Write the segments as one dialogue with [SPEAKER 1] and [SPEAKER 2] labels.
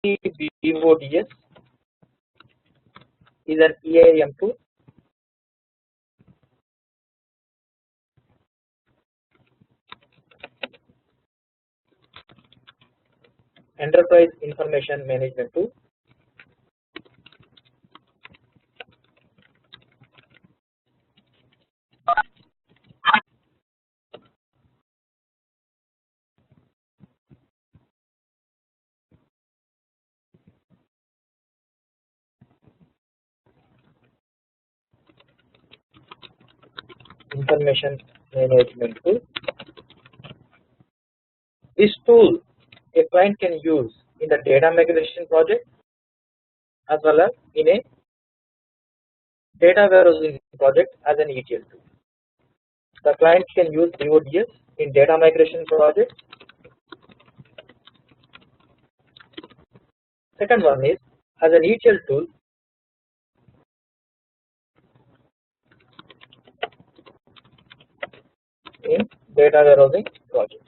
[SPEAKER 1] BODS is an EAM tool. Enterprise Information Management tool. Information Management tool. This tool a client can use in the data migration project as well as in a data warehousing project as an ETL tool. The client can use BODS in data migration project. Second one is as an ETL tool in data warehousing projects.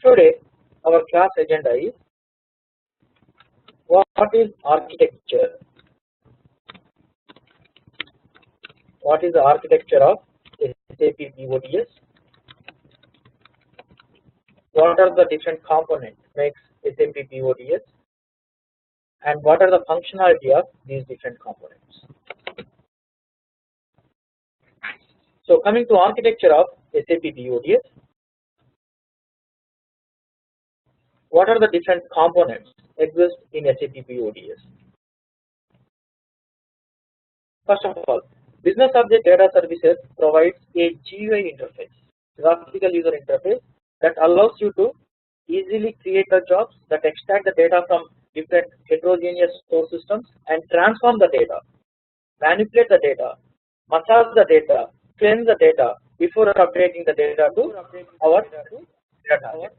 [SPEAKER 1] Today our class agenda is what is architecture? What is the architecture of SAP BODS? What are the different components makes SAP BODS? And what are the functionality of these different components? So coming to architecture of SAP BODS, what are the different components exist in SAP BODS? First of all, Business Object Data Services provides a GUI interface, graphical user interface, that allows you to easily create the jobs that extract the data from different heterogeneous source systems and transform the data, manipulate the data, massage the data, cleanse the data before updating the data to our data target.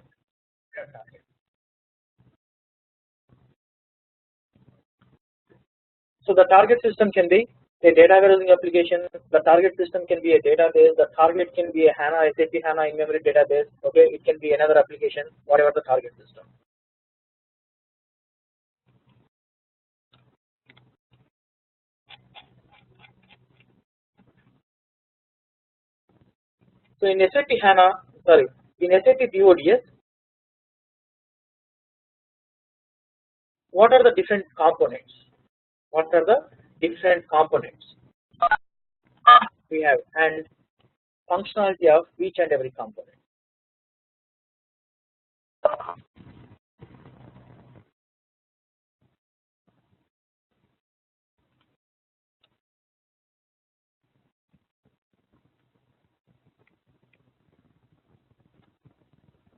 [SPEAKER 1] So the target system can be a data warehousing application, the target system can be a database, the target can be a HANA, SAP HANA in-memory database, okay, it can be another application, whatever the target system. So in SAP HANA, in SAP BODS, what are the different components? What are the different components we have and functionality of each and every component?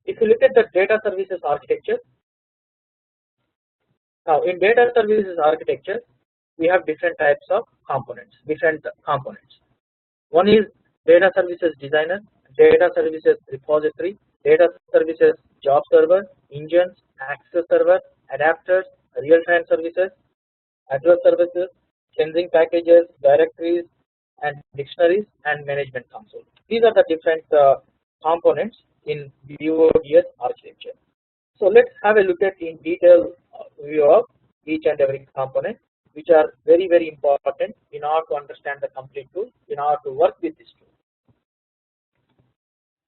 [SPEAKER 1] If you look at the data services architecture, now in data services architecture, we have different types of components, One is data services designer, data services repository, data services job server, engines, access server, adapters, real-time services, address services, cleansing packages, directories, and dictionaries, and management console. These are the different components in BODS architecture. So let's have a look at in detail view of each and every component, which are very important in order to understand the complete tool, in order to work with this tool.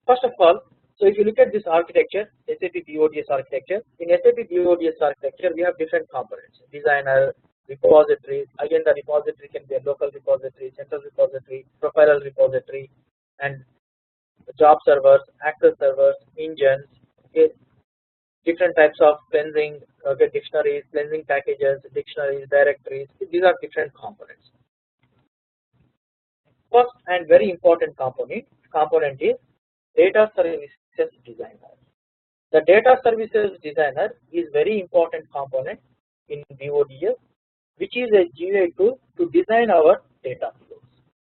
[SPEAKER 1] First of all, so if you look at this architecture, SAP BODS architecture, in SAP BODS architecture we have different components, designer, repository, again the repository can be a local repository, central repository, profiler repository, and job servers, access servers, engines, okay, different types of cleansing, dictionaries, cleansing packages, dictionaries, directories. These are different components. First and very important component is data services designer. The data services designer is very important component in BODS, which is a GUI tool to design our data flows.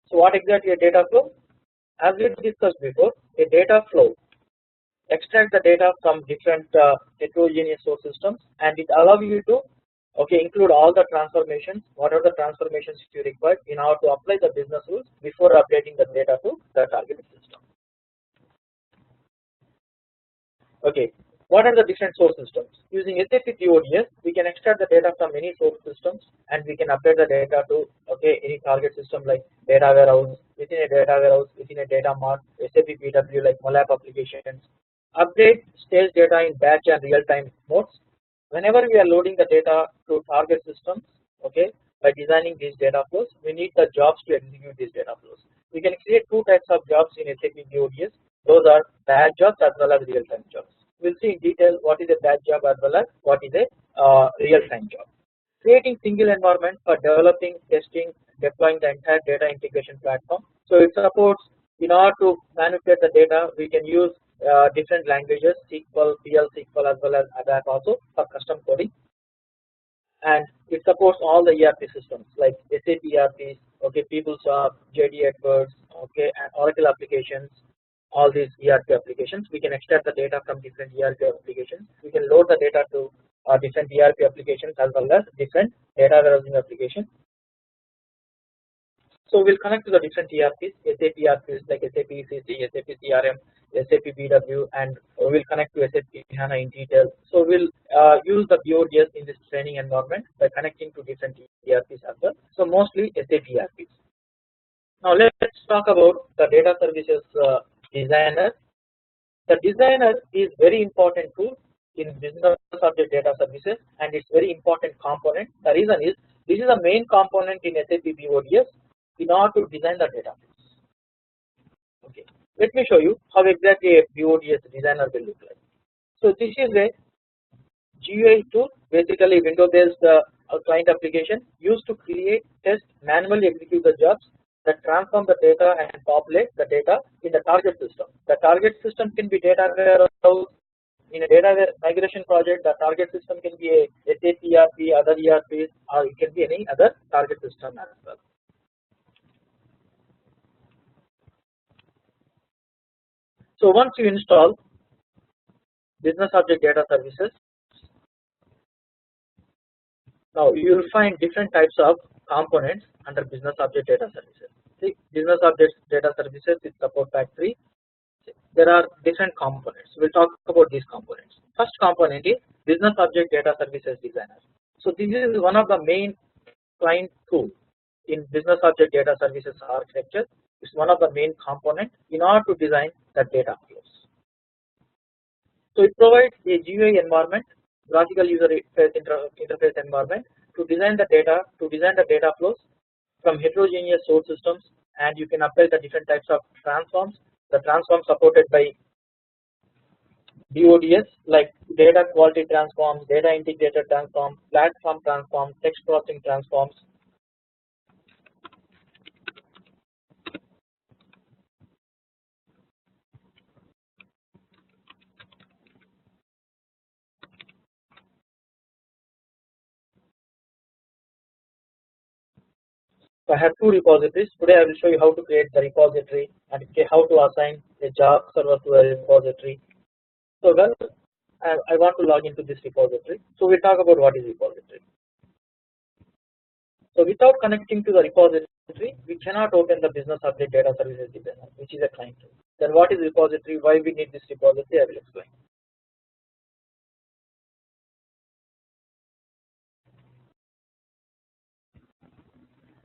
[SPEAKER 1] So what exactly a data flow? As we discussed before, a data flow extract the data from different heterogeneous source systems, and it allows you to include all the transformations, what are the transformations you require in order to apply the business rules before updating the data to the target system. Okay, what are the different source systems? Using SAP BODS, we can extract the data from any source systems and we can update the data to any target system like data warehouse, within a data warehouse, within a data mart, SAP BW like MOLAP applications. Update stage data in batch and real time modes. Whenever we are loading the data to target systems, by designing these data flows, we need the jobs to execute these data flows. We can create two types of jobs in SAP BODS. Those are batch jobs as well as real time jobs. We'll see in detail what is a batch job as well as what is a real time job. Creating single environment for developing, testing, deploying the entire data integration platform. So it supports, in order to manipulate the data, we can use different languages, SQL, PL SQL as well as ABAP also for custom coding. And it supports all the ERP systems like SAP ERPs, PeopleSoft, JD Edwards, and Oracle applications. All these ERP applications, we can extract the data from different ERP applications. We can load the data to different ERP applications as well as different data warehousing applications. So we'll connect to the different ERPs, SAP ERPs like SAP ECC, SAP CRM, SAP BW, and we'll connect to SAP HANA in detail. So we'll use the BODS in this training environment by connecting to different ERPs as well. So mostly SAP ERPs. Now let's talk about the data services designer. The designer is very important tool in business object data services, and it's very important component. The reason is this is a main component in SAP BODS in order to design the data. Okay, let me show you how exactly a BODS designer will look like. So this is a GUI tool, basically window-based client application used to create, test, manually execute the jobs that transform the data and populate the data in the target system. The target system can be data warehouse. In a data migration project, the target system can be a SAP ERP, other ERPs, or it can be any other target system as well. So once you install business object data services, now you will find different types of components under business object data services. See, business object data services is support factory. There are different components. We'll talk about these components. First component is business object data services designer. So this is one of the main client tools in business object data services architecture. It's one of the main components in order to design the data flows. So it provides a GUI environment, graphical user interface environment, to design the data flows from heterogeneous source systems, and you can apply the different types of transforms. The transforms supported by BODS like data quality transforms, data integrator transforms, platform transforms, text processing transforms. So I have two repositories. Today I will show you how to create the repository and how to assign a job server to a repository. So I want to log into this repository. So we'll talk about what is repository. So without connecting to the repository, we cannot open the business object data services designer, which is a client tool. Then what is repository? Why we need this repository? I will explain.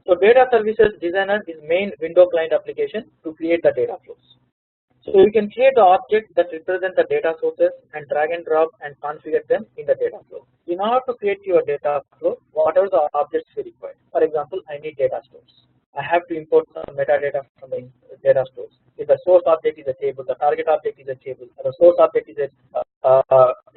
[SPEAKER 1] So data services designer is main window client application to create the data flows. So you can create the objects that represent the data sources and drag and drop and configure them in the data flow. In order to create your data flow, whatever the objects we require. For example, I need data stores. I have to import some metadata from the data stores. If the source object is a table, the target object is a table, the source object is a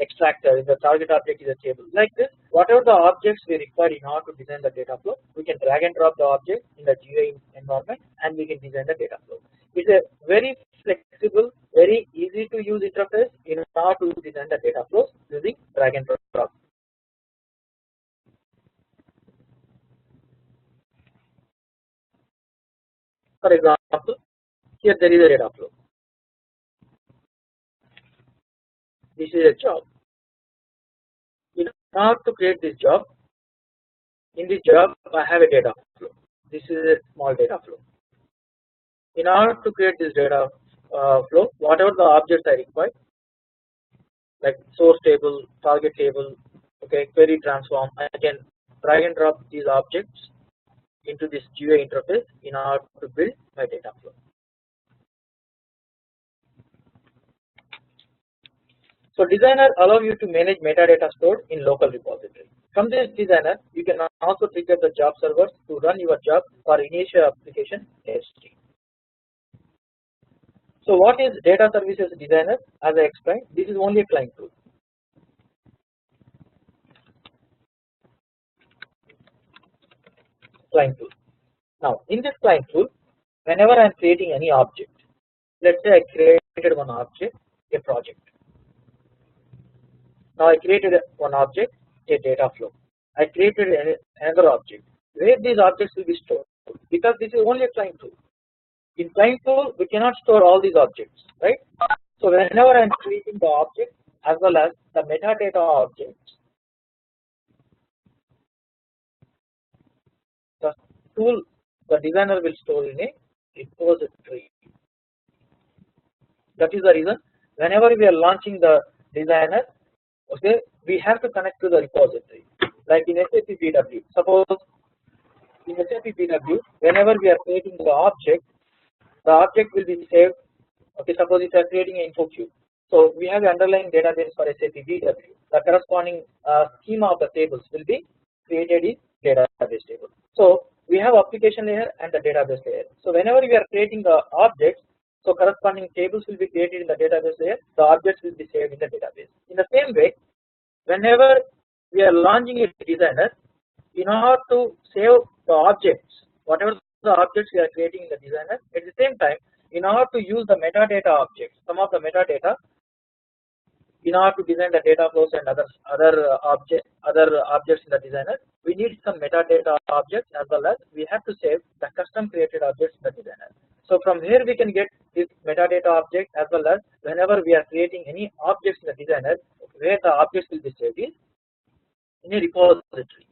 [SPEAKER 1] extractor, if the target object is a table. Like this, whatever the objects we require in order to design the data flow, we can drag and drop the object in the GUI environment and we can design the data flow. It's a very flexible, very easy to use interface in order to design the data flows using drag and drop. For example, here there is a data flow. This is a job. In order to create this job, in this job I have a data flow. This is a small data flow. In order to create this data flow, whatever the objects I require, like source table, target table, okay, query transform. I can drag and drop these objects into this GUI interface in order to build my data flow. So designer allow you to manage metadata stored in local repository. From this designer, you can also trigger the job servers to run your job for initial application testing. So what is data services designer? As I explained, this is only a client tool. Now in this client tool, whenever I am creating any object, let's say I created one object, a project. Now I created one object, a data flow. I created another object. Where these objects will be stored? Because this is only a client tool. In client tool, we cannot store all these objects, right? So whenever I am creating the object as well as the metadata objects, the tool, the designer will store in a repository. That is the reason whenever we are launching the designer, okay, we have to connect to the repository. Like in SAP BW, suppose in SAP BW, whenever we are creating the object will be saved. Okay, suppose if you are creating an InfoCube, so we have the underlying database for SAP BW. The corresponding schema of the tables will be created in database table. So we have application layer and the database layer. So whenever we are creating the objects, so corresponding tables will be created in the database layer. The objects will be saved in the database. In the same way, whenever we are launching a designer, in order to save the objects, whatever the objects we are creating in the designer, at the same time, in order to use the metadata objects, some of the metadata, in order to design the data flows and other objects in the designer, we need some metadata objects as well as we have to save the custom created objects in the designer. So from here we can get this metadata object as well as whenever we are creating any objects in the designer, where the objects will be saved is in a repository,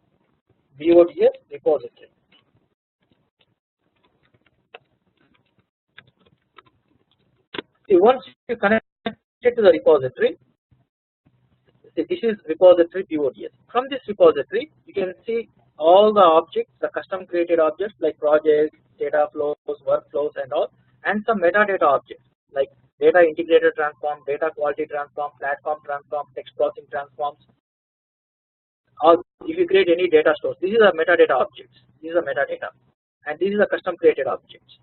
[SPEAKER 1] BODS repository. See, once you connect it to the repository, this is repository BODS. From this repository, you can see all the objects, the custom created objects like projects, data flows, workflows, and all, and some metadata objects like data integrated transform, data quality transform, platform transform, text processing transforms. Or if you create any data stores, this is a metadata objects. This is a metadata, and this is a custom created objects.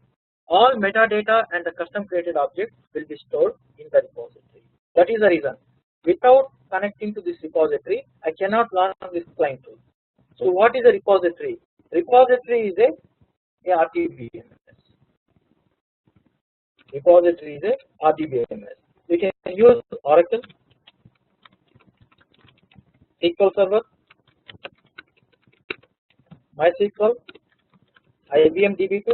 [SPEAKER 1] All metadata and the custom created objects will be stored in the repository. That is the reason. Without connecting to this repository, I cannot launch this client tool. So what is a repository? Repository is a RDBMS. Repository is a RDBMS. We can use Oracle, SQL Server, MySQL, IBM DB2.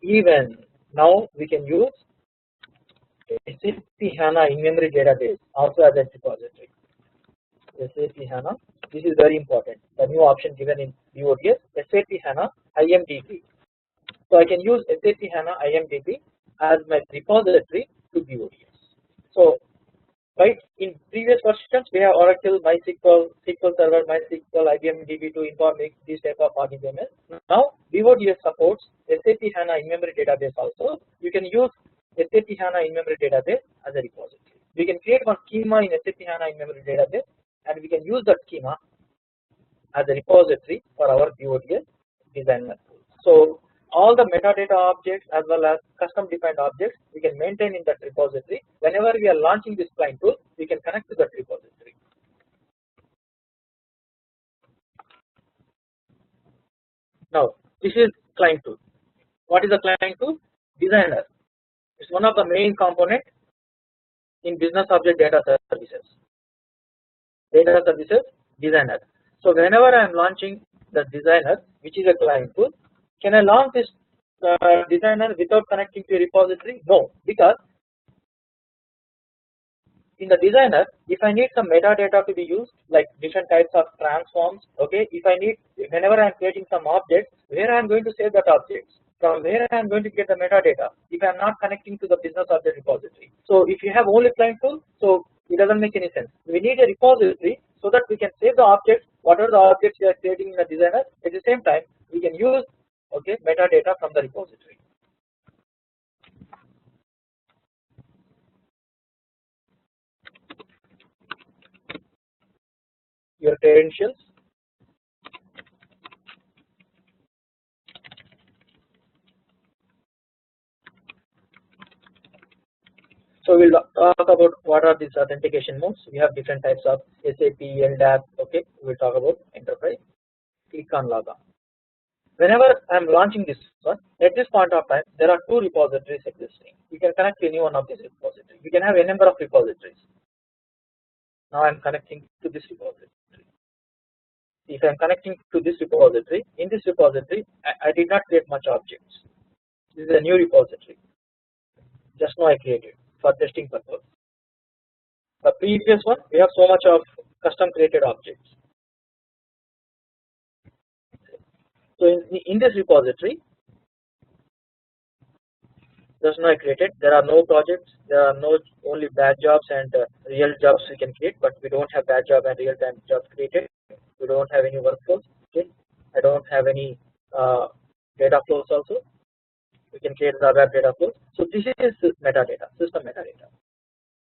[SPEAKER 1] Even now we can use SAP HANA in-memory database also as a repository. SAP HANA, this is very important. The new option given in BODS, SAP HANA IMDB. So I can use SAP HANA IMDB as my repository to BODS. So right, in previous versions we have Oracle, MySQL, SQL Server, MySQL, IBM DB2, Informix, these type of RDBMS. Now BODS supports SAP HANA in-memory database also. You can use SAP HANA in-memory database as a repository. We can create one schema in SAP HANA in-memory database, and we can use that schema as a repository for our BODS designer tool. So all the metadata objects as well as custom defined objects we can maintain in that repository. Whenever we are launching this client tool, we can connect to that repository. Now this is client tool. What is the client tool? Designer. It's one of the main component in business object data services. Data services designer. So whenever I am launching the designer, which is a client tool, can I launch this designer without connecting to a repository? No, because in the designer, if I need some metadata to be used, like different types of transforms, okay, if I need, whenever I am creating some object, where I am going to save that object, from where I am going to get the metadata, if I am not connecting to the business object repository. So if you have only client tool, So it doesn't make any sense. We need a repository so that we can save the objects, whatever the objects we are creating in the designer. At the same time, we can use metadata from the repository. Your credentials. So we'll talk about what are these authentication modes. We have different types of SAP, LDAP. Okay, we'll talk about enterprise. Click on log on. Whenever I am launching this one, at this point of time, there are two repositories existing. You can connect to any one of these repositories. You can have a number of repositories. Now I am connecting to this repository. If I am connecting to this repository, in this repository, I did not create much objects. This is a new repository. Just now I created for testing purpose. The previous one, we have so much of custom created objects. So in this repository, just now I created, there are no projects, there are no only bad jobs and real jobs we can create, but we don't have bad job and real time jobs created. We don't have any workflows. Okay, I don't have any data flows also. We can create the web data flows. So this is metadata, system metadata.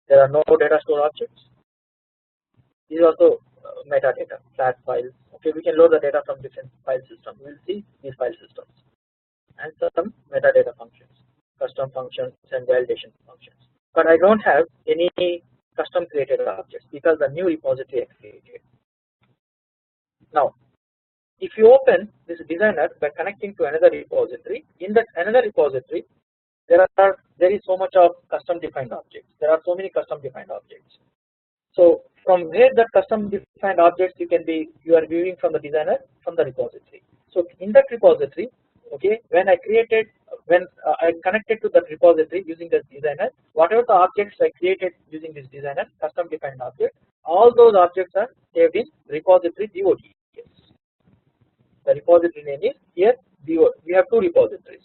[SPEAKER 1] There are no data store objects. These are also metadata, flat files. Okay, we can load the data from different file systems. We'll see these file systems and some metadata functions, custom functions and validation functions. But I don't have any custom created objects because the new repository I created. Now, if you open this designer by connecting to another repository, in that another repository, there is so much of custom defined objects. There are so many custom defined objects. So from where that custom defined objects you are viewing from the designer from the repository. So in that repository, okay, when I connected to that repository using the designer, whatever the objects I created using this designer, custom defined object, all those objects are saved in repository DOTS. The repository name is here DOTS. We have two repositories.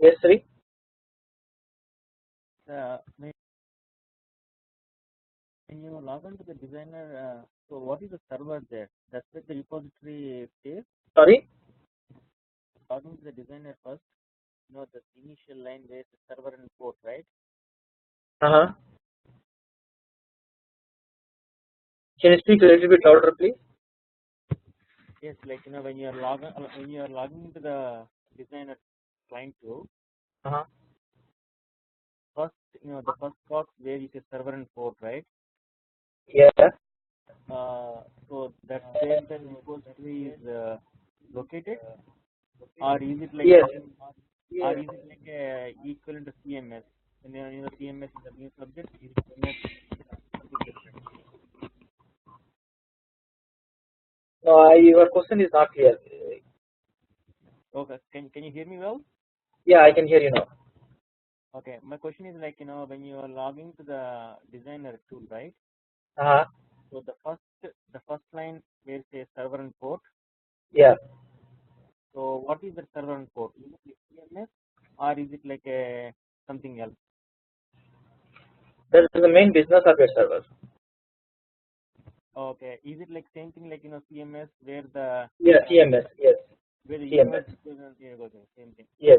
[SPEAKER 1] Yes, Sri.
[SPEAKER 2] When you log on to the designer, so what is the server there? That's where the repository stays.
[SPEAKER 1] Sorry.
[SPEAKER 2] Log into the designer first. The initial line where the server and port, right?
[SPEAKER 1] Can you speak a little bit louder, please?
[SPEAKER 2] Yes, like when you are logging into the designer client tool. First, the first box where you say server and port, right?
[SPEAKER 1] Yeah.
[SPEAKER 2] So that's where the repository is located, or is it like
[SPEAKER 1] yes.
[SPEAKER 2] or is it like equivalent to CMS? And CMS is the new subject. Is CMS something different?
[SPEAKER 1] No, your question is not clear.
[SPEAKER 2] Okay, can you hear me well?
[SPEAKER 1] Yeah, I can hear you now.
[SPEAKER 2] Okay, my question is like when you are logging to the designer tool, right? So the first line where it says server and port.
[SPEAKER 1] Yeah.
[SPEAKER 2] So what is the server and port? Is it like CMS or is it like something else?
[SPEAKER 1] That is the main business of your server.
[SPEAKER 2] Okay, is it like same thing like CMS where the
[SPEAKER 1] CMS, yes.
[SPEAKER 2] Where the
[SPEAKER 1] CMS.
[SPEAKER 2] Same thing.
[SPEAKER 1] Yes.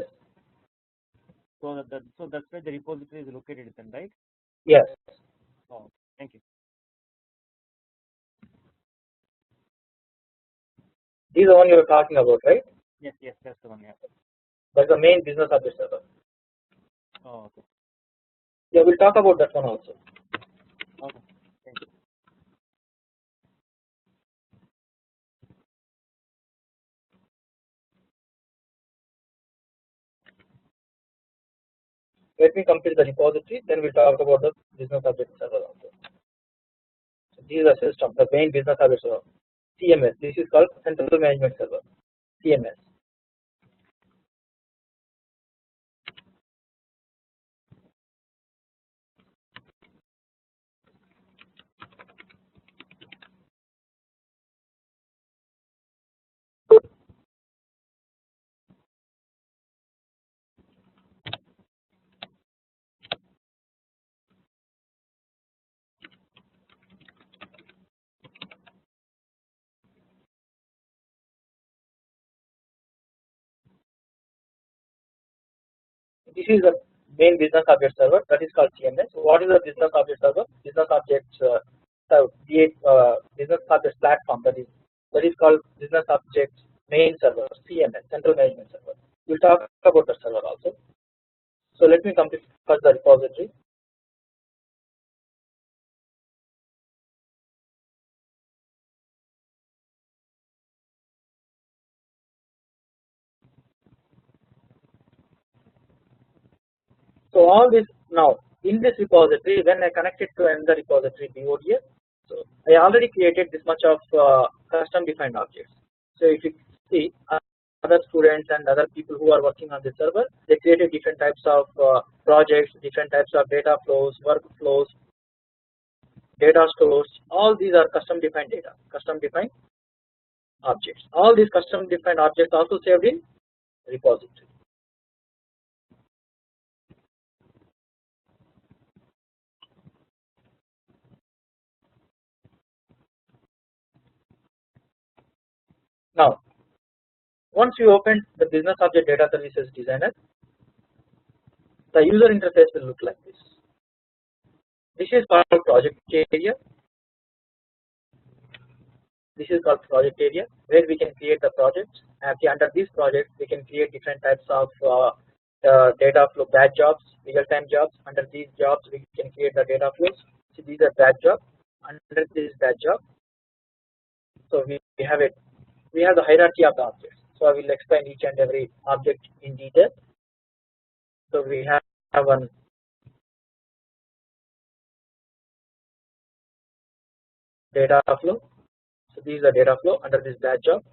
[SPEAKER 2] So that's where the repository is located then, right?
[SPEAKER 1] Yes.
[SPEAKER 2] Oh, thank you.
[SPEAKER 1] This is the one you are talking about, right?
[SPEAKER 2] Yes, that's the one. Yeah.
[SPEAKER 1] That's the main business of the server.
[SPEAKER 2] Oh, okay.
[SPEAKER 1] Yeah, we'll talk about that one also.
[SPEAKER 2] Okay, thank you.
[SPEAKER 1] let me complete the repository, then we'll talk about the business object server also. So these are system, the main business object server, CMS. This is called Central Management Server, CMS. This is the main business object server, that is called CMS. What is the business object server? Business objects business object platform, that is called business objects main server, CMS, Central Management Server. We'll talk about the server also. So let me complete first the repository. So all this now in this repository, when I connect it to another repository BODS, so I already created this much of custom defined objects. So if you see other students and other people who are working on the server, they created different types of projects, different types of data flows, workflows, data stores. All these are custom defined data, custom defined objects. All these custom defined objects also saved in repository. Now, once you open the business object data services designer, the user interface will look like this. This is called project area. This is called project area, where we can create the projects. And under these projects, we can create different types of data flow, batch jobs, real-time jobs. Under these jobs, we can create the data flows. So these are batch jobs. Under this batch job, so we have it. We have the hierarchy of the objects. So I will explain each and every object in detail. So we have one data flow. So this is the data flow under this batch job.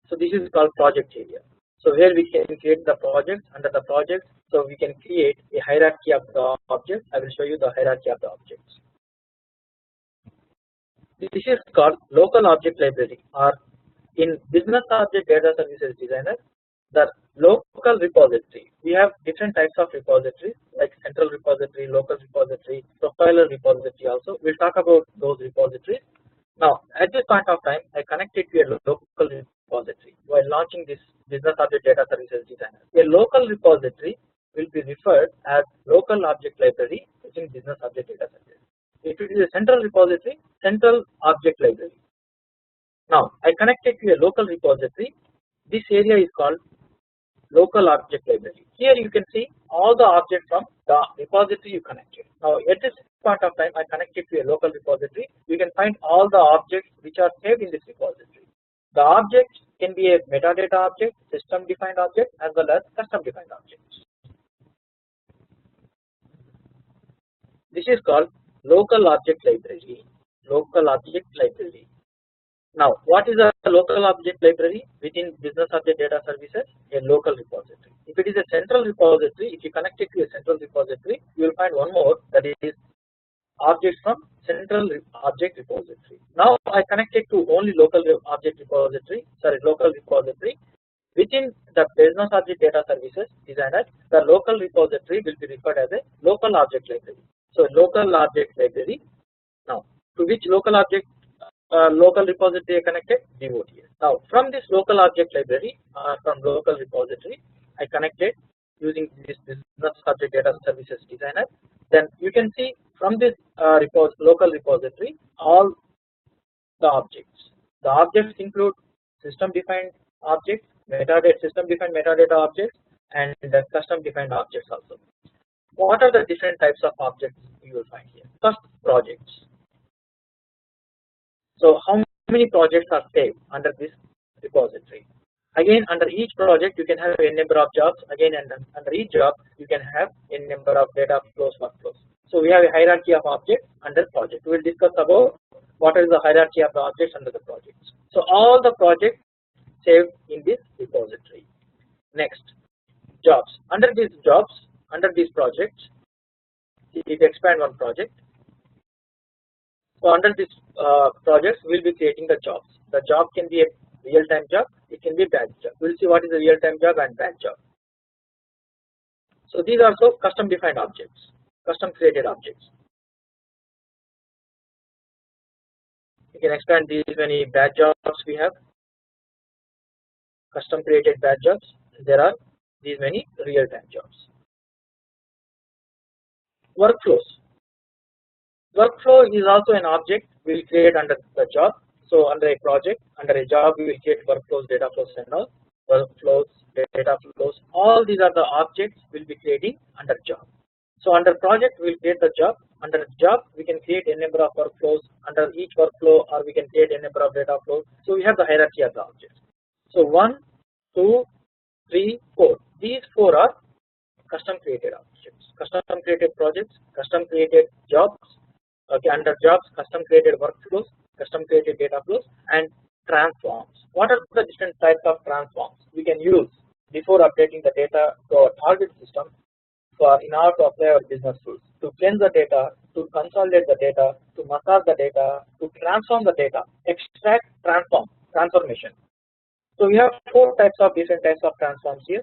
[SPEAKER 1] So this is called project area. So here we can create the projects. Under the projects, so we can create a hierarchy of the objects. I will show you the hierarchy of the objects. This is called local object library, or in business object data services designer, the local repository. We have different types of repositories like central repository, local repository, profiler repository also. We'll talk about those repositories. Now at this point of time, I connected to a local repository while launching this business object data services designer. A local repository will be referred as local object library using business object data services. If it is a central repository, central object library. Now I connected to a local repository. This area is called local object library. Here you can see all the objects from the repository you connected. Now at this point of time, I connected to a local repository. You can find all the objects which are saved in this repository. The objects can be a metadata object, system defined object, as well as custom defined objects. This is called local object library. Local object library. Now, what is a local object library within business object data services? A local repository. If it is a central repository, if you connect it to a central repository, you will find one more, that is objects from central object repository. Now I connected to only local object repository. Local repository. Within the business object data services designer, the local repository will be referred as a local object library. So local object library. Now to which local object local repository connected? BODS. Now from this local object library, from local repository, I connected using this business object data services designer. Then you can see from this local repository all the objects. The objects include system defined objects, metadata, system defined metadata objects, and the custom defined objects also. What are the different types of objects you will find here? First, projects. So how many projects are saved under this repository? Again, under each project you can have a number of jobs. Again, and under each job you can have a number of data flows, workflows. So we have a hierarchy of objects under project. We will discuss about what is the hierarchy of the objects under the projects. So all the projects saved in this repository. Next, jobs. Under these jobs, under these projects, if you expand one project, so under this projects we will be creating the jobs. The job can be a real-time job, it can be a batch job. We will see what is a real-time job and batch job. So these are also custom defined objects, custom created objects. You can expand these many batch jobs we have, custom created batch jobs. There are these many real-time jobs. Workflows. Workflow is also an object we will create under the job. So under a project, under a job we will create workflows, data flows and all. Workflows, data flows, all these are the objects we will be creating under job. So under project we will create the job. Under job we can create a number of workflows. Under each workflow or we can create a number of data flows. So we have the hierarchy of the objects. So 1, 2, 3, 4. These 4 are custom created objects, custom created projects, custom created jobs. Okay, under jobs, custom created workflows, custom created data flows, and transforms. What are the different types of transforms we can use before updating the data to our target system for in order to apply our business rules, to cleanse the data, to consolidate the data, to massage the data, to transform the data, extract, transform, transformation. So we have 4 types of different types of transforms here.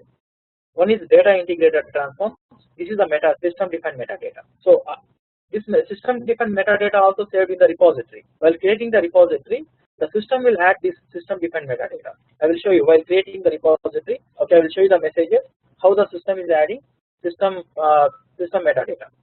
[SPEAKER 1] One is data integrated transform. This is the system defined metadata. So this system defined metadata also saved in the repository. While creating the repository, the system will add this system defined metadata. I will show you while creating the repository. Okay, I will show you the messages how the system is adding system metadata.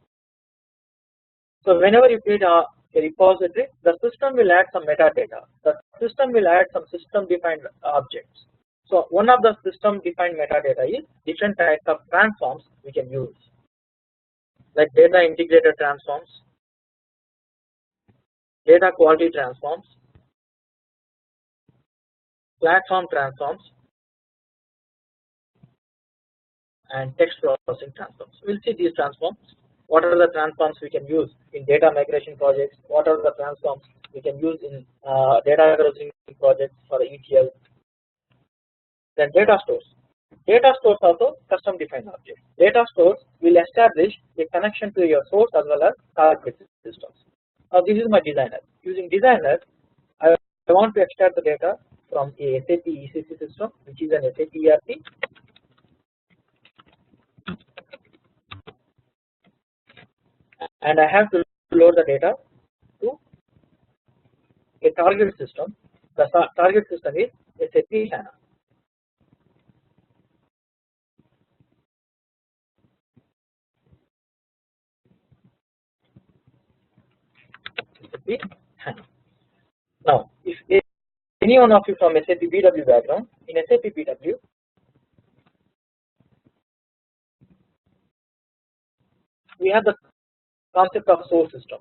[SPEAKER 1] So whenever you create a repository, the system will add some metadata. The system will add some system defined objects. So one of the system defined metadata is different types of transforms we can use, like data integrated transforms, data quality transforms, platform transforms, and text processing transforms. We will see these transforms. What are the transforms we can use in data migration projects? What are the transforms we can use in data warehousing projects for ETL? Then data stores. Data stores also custom defined objects. Data stores will establish a connection to your source as well as target systems. Now this is my designer. Using designer, I want to extract the data from a SAP ECC system, which is an SAP ERP. And I have to load the data to a target system. The target system is SAP HANA. SAP HANA. Now, if any one of you from SAP BW background, in SAP BW, we have the concept of source system.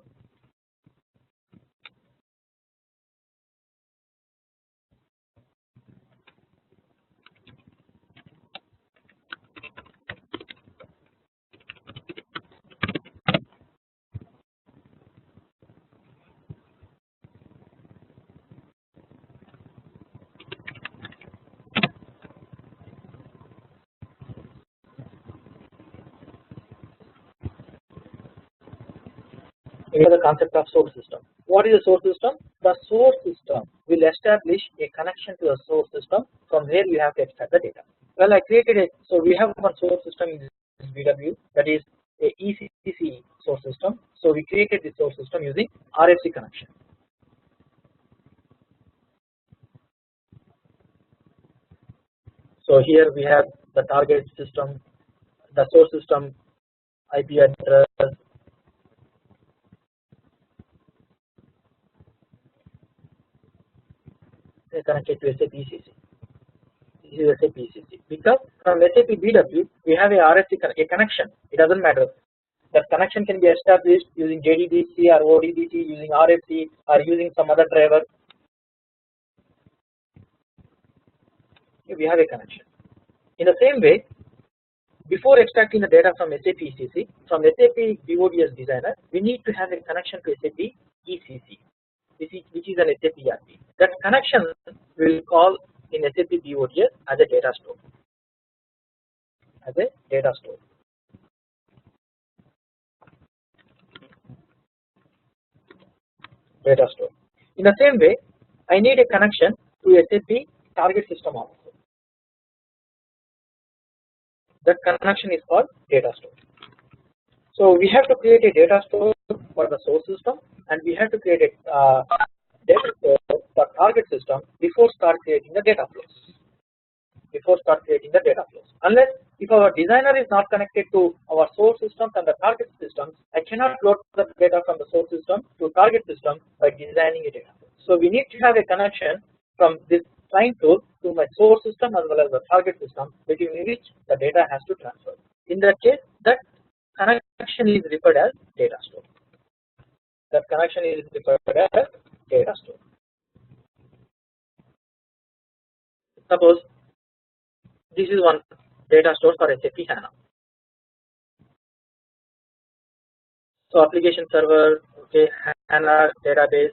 [SPEAKER 1] We have the concept of source system. What is a source system? The source system will establish a connection to the source system. From where you have to extract the data. Well, I created it. So we have one source system in this BW, that is a ECC source system. So we created this source system using RFC connection. So here we have the target system, the source system IP address, connected to SAP ECC. This is SAP ECC. Because from SAP BW we have a RFC a connection. It doesn't matter. That connection can be established using JDBC or ODBC, using RFC or using some other driver. we have a connection. In the same way, before extracting the data from SAP ECC, from SAP BODS Designer, we need to have a connection to SAP ECC, which is an SAP ERP. That connection we will call in SAP BODS as a data store. As a data store. Data store. In the same way, I need a connection to SAP target system also. That connection is called data store. So we have to create a data store for the source system, and we have to create a data store for target system before start creating the data flows. Unless if our designer is not connected to our source systems and the target systems, I cannot load the data from the source system to target system by designing a data flow. So we need to have a connection from this client tool to my source system as well as the target system, between which the data has to transfer. In that case, that connection is referred as data store. Suppose this is one data store for SAP HANA. So application server, okay, HANA database.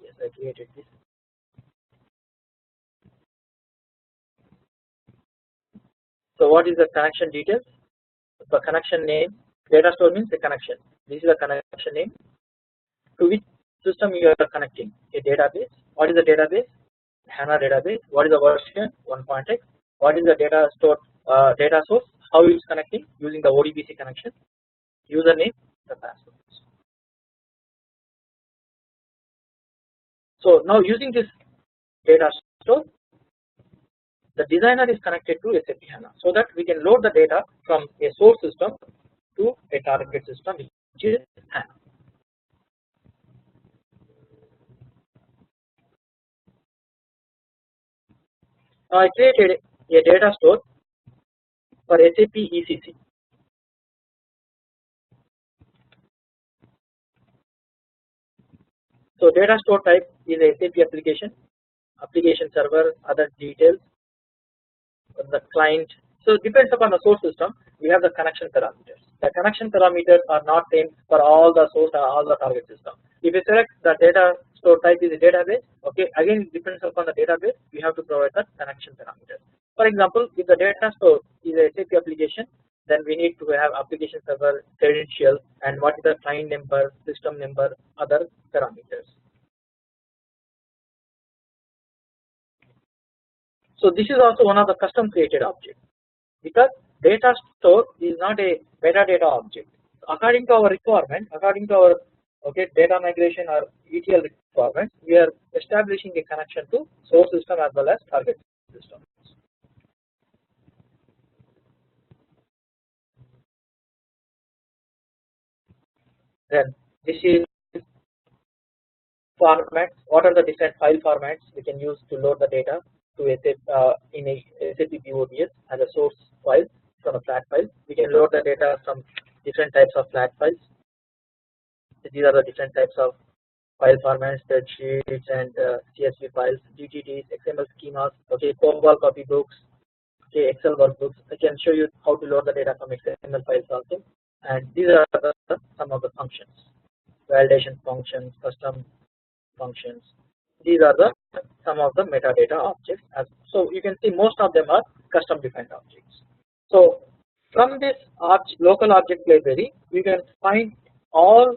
[SPEAKER 1] Yes, I created this. So what is the connection details? The connection name. Data store means the connection. This is the connection name. To which system you are connecting? A database. What is the database? HANA database. What is the version? 1.x. What is the data store? Data source. How it is connecting? Using the ODBC connection. Username, the password. So now using this data store, the designer is connected to SAP HANA, so that we can load the data from a source system to a target system, which is HANA. Now I created a data store for SAP ECC. So data store type is a SAP application server, other details, the client. So it depends upon the source system. We have the connection parameters. The connection parameters are not same for all the source or all the target system. If you select the data store type is a database, okay, again it depends upon the database. We have to provide the connection parameters. For example, if the data store is a SAP application, then we need to have application server credential and what is the client number, system number, other parameters. So this is also one of the custom created objects, because data store is not a metadata object. According to our requirement, according to our data migration or ETL requirements, we are establishing a connection to source system as well as target system. Then this is formats. What are the different file formats we can use to load the data to SAP in a SAP BODS as a source file from a flat file? We can load the data from different types of flat files. These are the different types of file formats: spreadsheets and CSV files, GTTs, XML schemas, okay, COBOL copy books, okay, Excel workbooks. I can show you how to load the data from XML files also. And these are some of the functions: validation functions, custom functions. These are some of the metadata objects. So you can see most of them are custom defined objects. So from this local object library, we can find all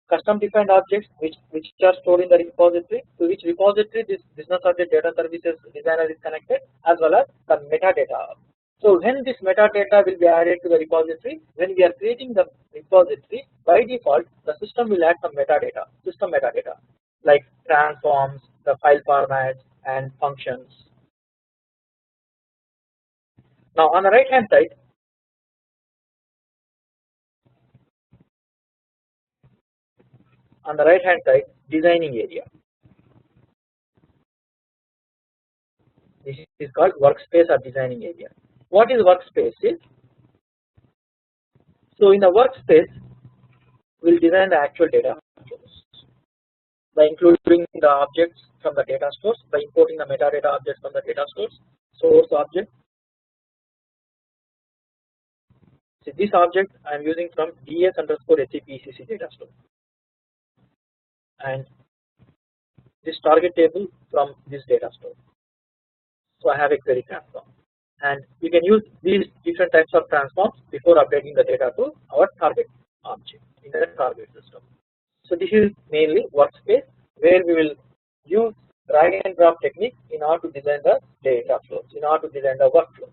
[SPEAKER 1] custom defined objects which are stored in the repository, to which repository this business object data services designer is connected, as well as the metadata. So when this metadata will be added to the repository, when we are creating the repository, by default the system will add some metadata, system metadata, like transforms, the file formats and functions. Now on the right hand side, designing area. This is called workspace or designing area. What is workspace is, so in the workspace we will design the actual data flows by including the objects from the data stores, by importing the metadata objects from the data stores, source object. See, this object I am using from ds_SAP data store, and this target table from this data store. So I have a query transform, and we can use these different types of transforms before updating the data to our target object in the target system. So this is mainly workspace, where we will use drag and drop technique in order to design the data flows, in order to design the workflows.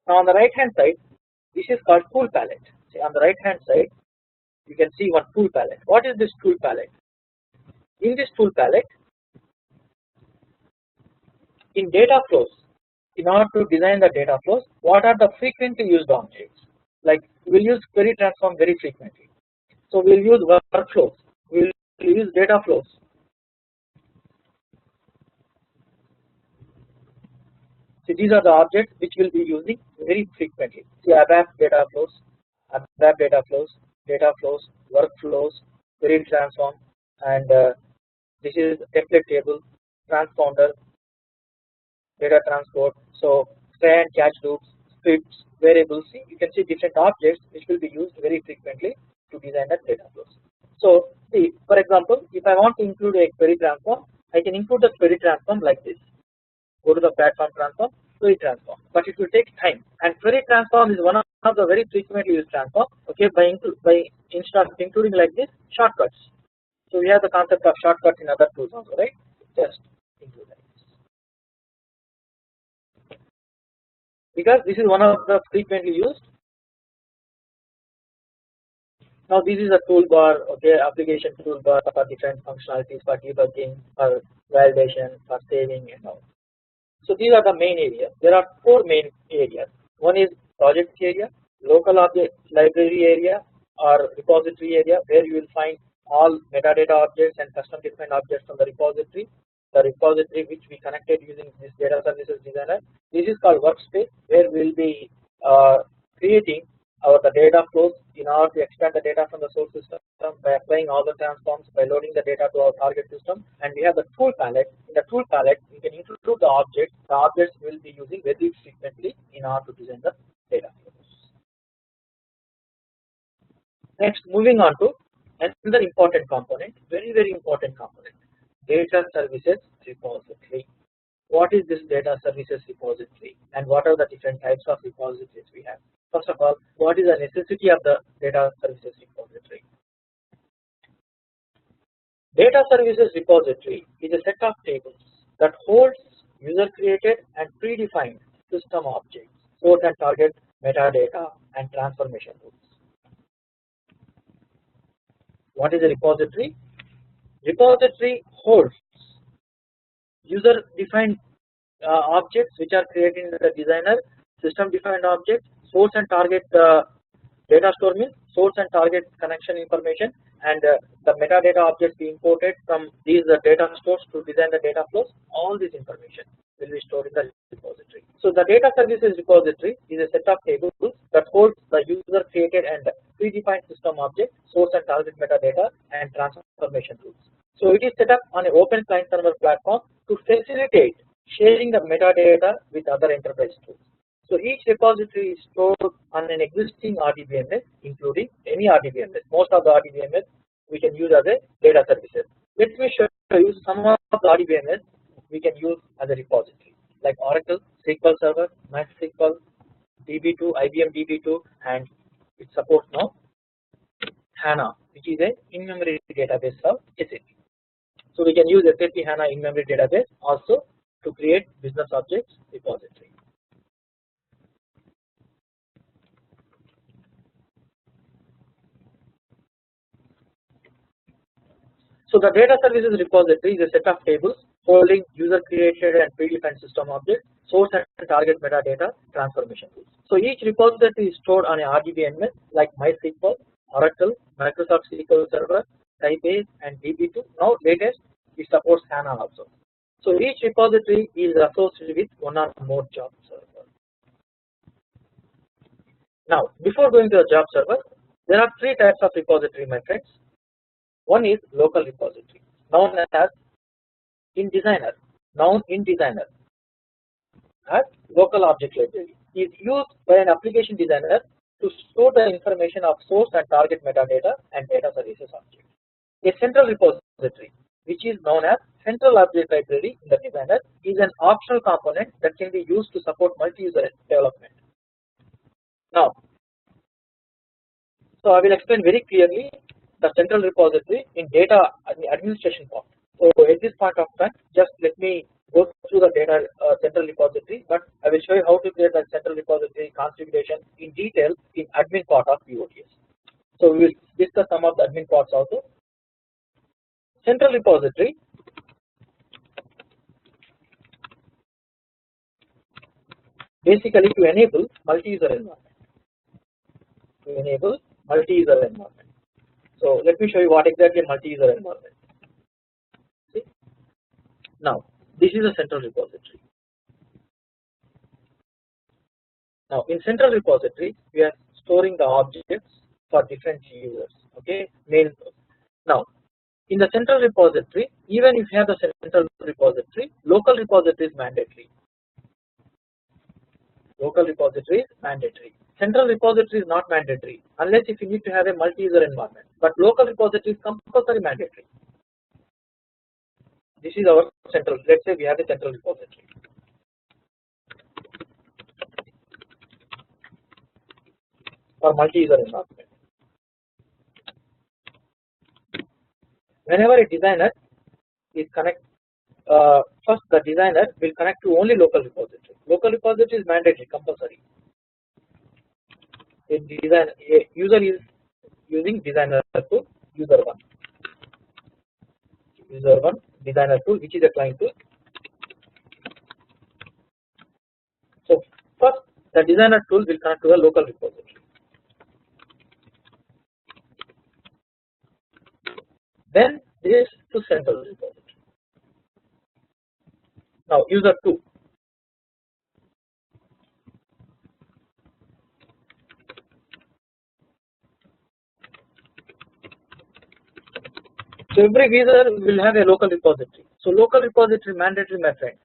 [SPEAKER 1] Now on the right hand side, this is called tool palette. See, on the right hand side you can see one tool palette. What is this tool palette? In this tool palette, in data flows, in order to design the data flows, what are the frequently used objects? Like we will use query transform very frequently, so we will use workflows, we will use data flows. So these are the objects which we will be using very frequently. See, ABAP data flows, workflows, query transform, and this is template table, transponder, data transport. So try and catch loops, scripts, variables. See, you can see different objects which will be used very frequently to design the data flows. So see, for example, if I want to include a query transform, I can include the query transform like this. Go to the platform transform, query transform, but it will take time. And query transform is one of the very frequently used transform. Okay, by instead of including like this, shortcuts. So we have the concept of shortcuts in other tools also, right? Just include like this, because this is one of the frequently used. Now this is a toolbar, okay, application toolbar for different functionalities, for debugging, for validation, for saving and all. So these are the main areas. There are four main areas. One is project area, local object library area or repository area, where you will find all metadata objects and custom defined objects from the repository which we connected using this data services designer. This is called workspace, where we will be creating the data flows in order to extract the data from the source system by applying all the transforms, by loading the data to our target system. And we have the tool palette. In the tool palette, we can include the objects. The objects we will be using very frequently in order to design the data flows. Next, moving on to another important component, very important component, data services repository. What is this data services repository, and what are the different types of repositories we have? First of all, what is the necessity of the data services repository? Data services repository is a set of tables that holds user created and predefined system objects, source and target metadata and transformation rules. What is a repository? Repository holds user defined objects which are created in the designer, system defined objects, source and target data store means source and target connection information, and the metadata objects we imported from these data stores to design the data flows. All this information will be stored in the repository. So the data services repository is a set of tables that holds the user created and predefined system object, source and target metadata and transformation rules. So it is set up on an open client server platform to facilitate sharing the metadata with other enterprise tools. So each repository is stored on an existing RDBMS, including any RDBMS. Most of the RDBMS we can use as a data services. Let me show you some of the RDBMS we can use as a repository, like Oracle, SQL Server, MySQL, DB2, IBM DB2, and it supports now HANA, which is an in-memory database of SAP. So we can use SAP HANA in-memory database also to create business objects repository. So the data services repository is a set of tables holding user created and predefined system objects, source and target metadata, transformation rules. So each repository is stored on a RDBMS like MySQL, Oracle, Microsoft SQL Server, Sybase and DB2. Now latest it supports HANA also. So each repository is associated with one or more job server. Now before going to the job server, there are three types of repository, my friends. One is local repository, known as in Designer, as local object library, is used by an application designer to store the information of source and target metadata and data services objects. A central repository, which is known as central object library in the designer, is an optional component that can be used to support multi-user development. Now, so I will explain very clearly the central repository in data administration part. So at this point of time, just let me go through the data central repository, but I will show you how to create the central repository configuration in detail in admin part of POTS. So we will discuss some of the admin parts also. Central repository basically to enable multi-user environment. So let me show you what exactly a multi-user environment. See? Now this is a central repository. Now in central repository we are storing the objects for different users. Okay, now in the central repository, even if you have the central repository, local repository is mandatory. Central repository is not mandatory unless if you need to have a multi-user environment, but local repository is compulsory mandatory. This is our central. Let's say we have a central repository. For multi-user environment, whenever a designer is first the designer will connect to only local repository. Local repository is mandatory, compulsory. A user is using designer tool, user one designer tool, which is a client tool. So first the designer tool will connect to the local repository. Then this to central repository. Now user 2. So every user will have a local repository. So local repository mandatory, my friends.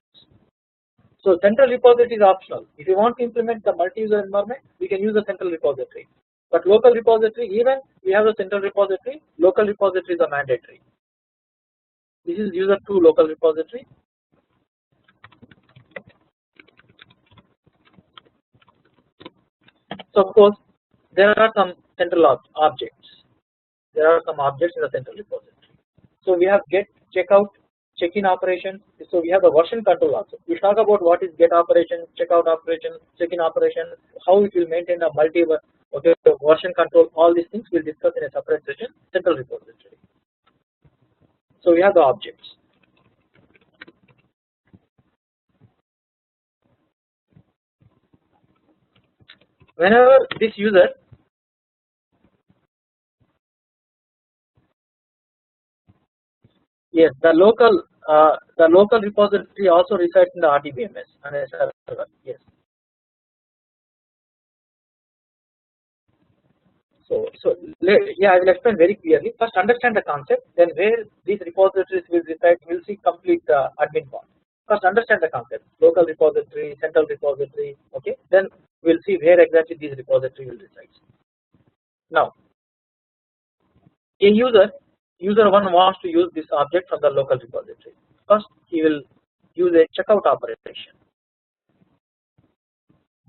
[SPEAKER 1] So central repository is optional. If you want to implement the multi-user environment, we can use the central repository. But local repository, even we have a central repository, local repositories are mandatory. This is user 2 local repository. So of course there are some central objects. There are some objects in the central repository. So we have get, checkout, check-in operation. So we have a version control also. We talk about what is get operation, checkout operation, check-in operation, how it will maintain a version control. All these things we'll discuss in a separate session. Central repository. So we have the objects. Whenever this user yes, the local repository also resides in the RDBMS and a server. Yes. So yeah, I will explain very clearly. First, understand the concept. Then, where these repositories will reside, we'll see complete admin part. First, understand the concept. Local repository, central repository. Okay. Then we'll see where exactly these repository will reside. Now, a user 1 wants to use this object from the local repository. First, he will use a checkout operation.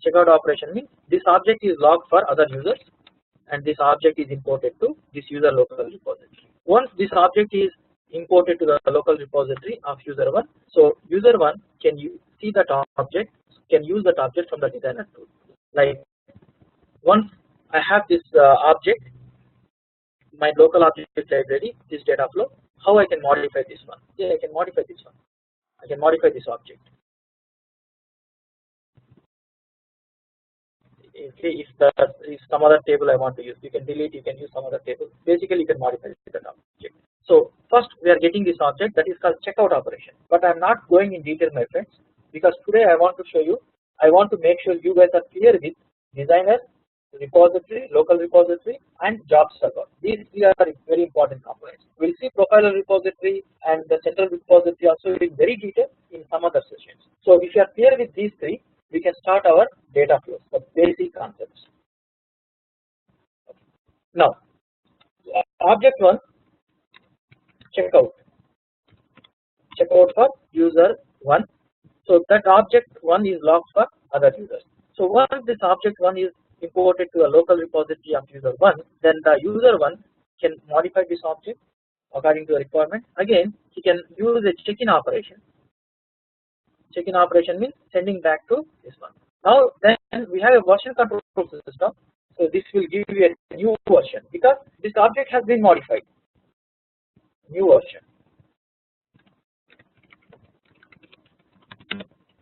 [SPEAKER 1] Checkout operation means this object is logged for other users, and this object is imported to this user local repository. Once this object is imported to the local repository of user 1, so user 1 can see that object, can use that object from the designer tool. Like once I have this object, my local object library, this data flow, how I can modify this one? Yeah, I can modify this one. I can modify this object. If some other table I want to use, you can delete, you can use some other table. Basically, you can modify that object. So first we are getting this object that is called checkout operation, but I am not going in detail, my friends, because today I want to show you, I want to make sure you guys are clear with designer, repository, local repository, and job server. These three are very important components. We will see profiler repository and the central repository also in very detail in some other sessions. So if you are clear with these three, we can start our data flows, the basic concepts. Now, object 1, checkout for user 1. So that object 1 is locked for other users. So once this object 1 is imported to a local repository of user 1, then the user 1 can modify this object according to a requirement. Again, he can use a check-in operation. Check-in operation means sending back to this one. Now then we have a version control system. So this will give you a new version because this object has been modified. New version.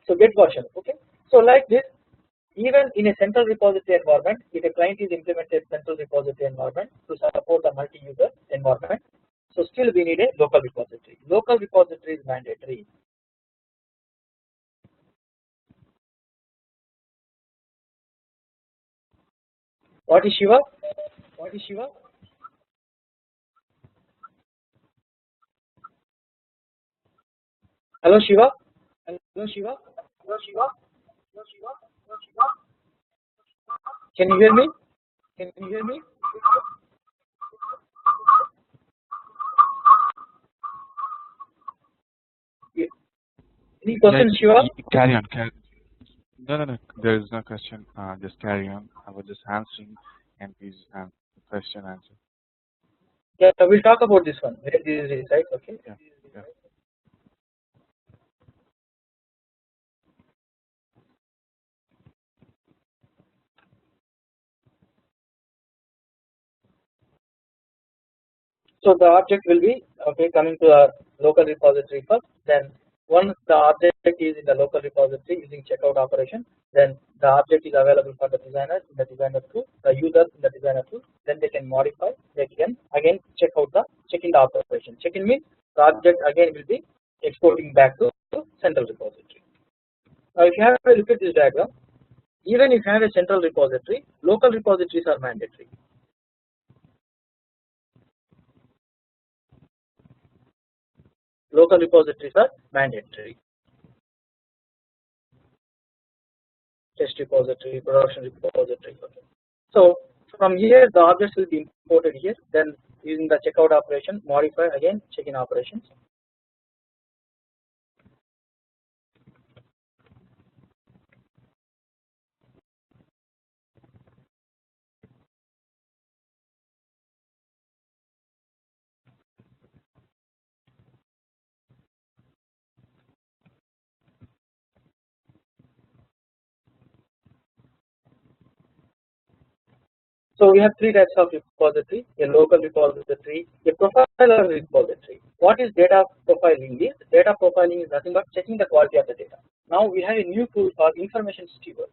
[SPEAKER 1] So get version. Okay. So like this, even in a central repository environment, if a client is implemented central repository environment to support the multi-user environment, so still we need a local repository. Local repository is mandatory. What is Shiva? What is Shiva? Hello Shiva? Hello Shiva? Hello Shiva? Hello Shiva? Hello Shiva? Can you hear me? Can you hear me? Any questions, Shiva?
[SPEAKER 3] Carry on. No. There is no question. Just carry on. I was just answering MP's question answer.
[SPEAKER 1] Yeah, we'll talk about this one. Where this is, right? Okay.
[SPEAKER 3] Yeah.
[SPEAKER 1] So the object will be coming to our local repository first. Then once the object is in the local repository using checkout operation, then the object is available for the designer in the designer tool, the user in the designer tool. Then they can modify. They can again check in the operation. Check-in means the object again will be exporting back to central repository. Now if you have a look at this diagram, even if you have a central repository, local repositories are mandatory. Local repositories are mandatory. Test repository, production repository. Okay. So from here the objects will be imported here. Then using the checkout operation, modify again check-in operations. So we have three types of repository: a local repository, a profiler repository. What is data profiling? Is data profiling is nothing but checking the quality of the data. Now we have a new tool called information steward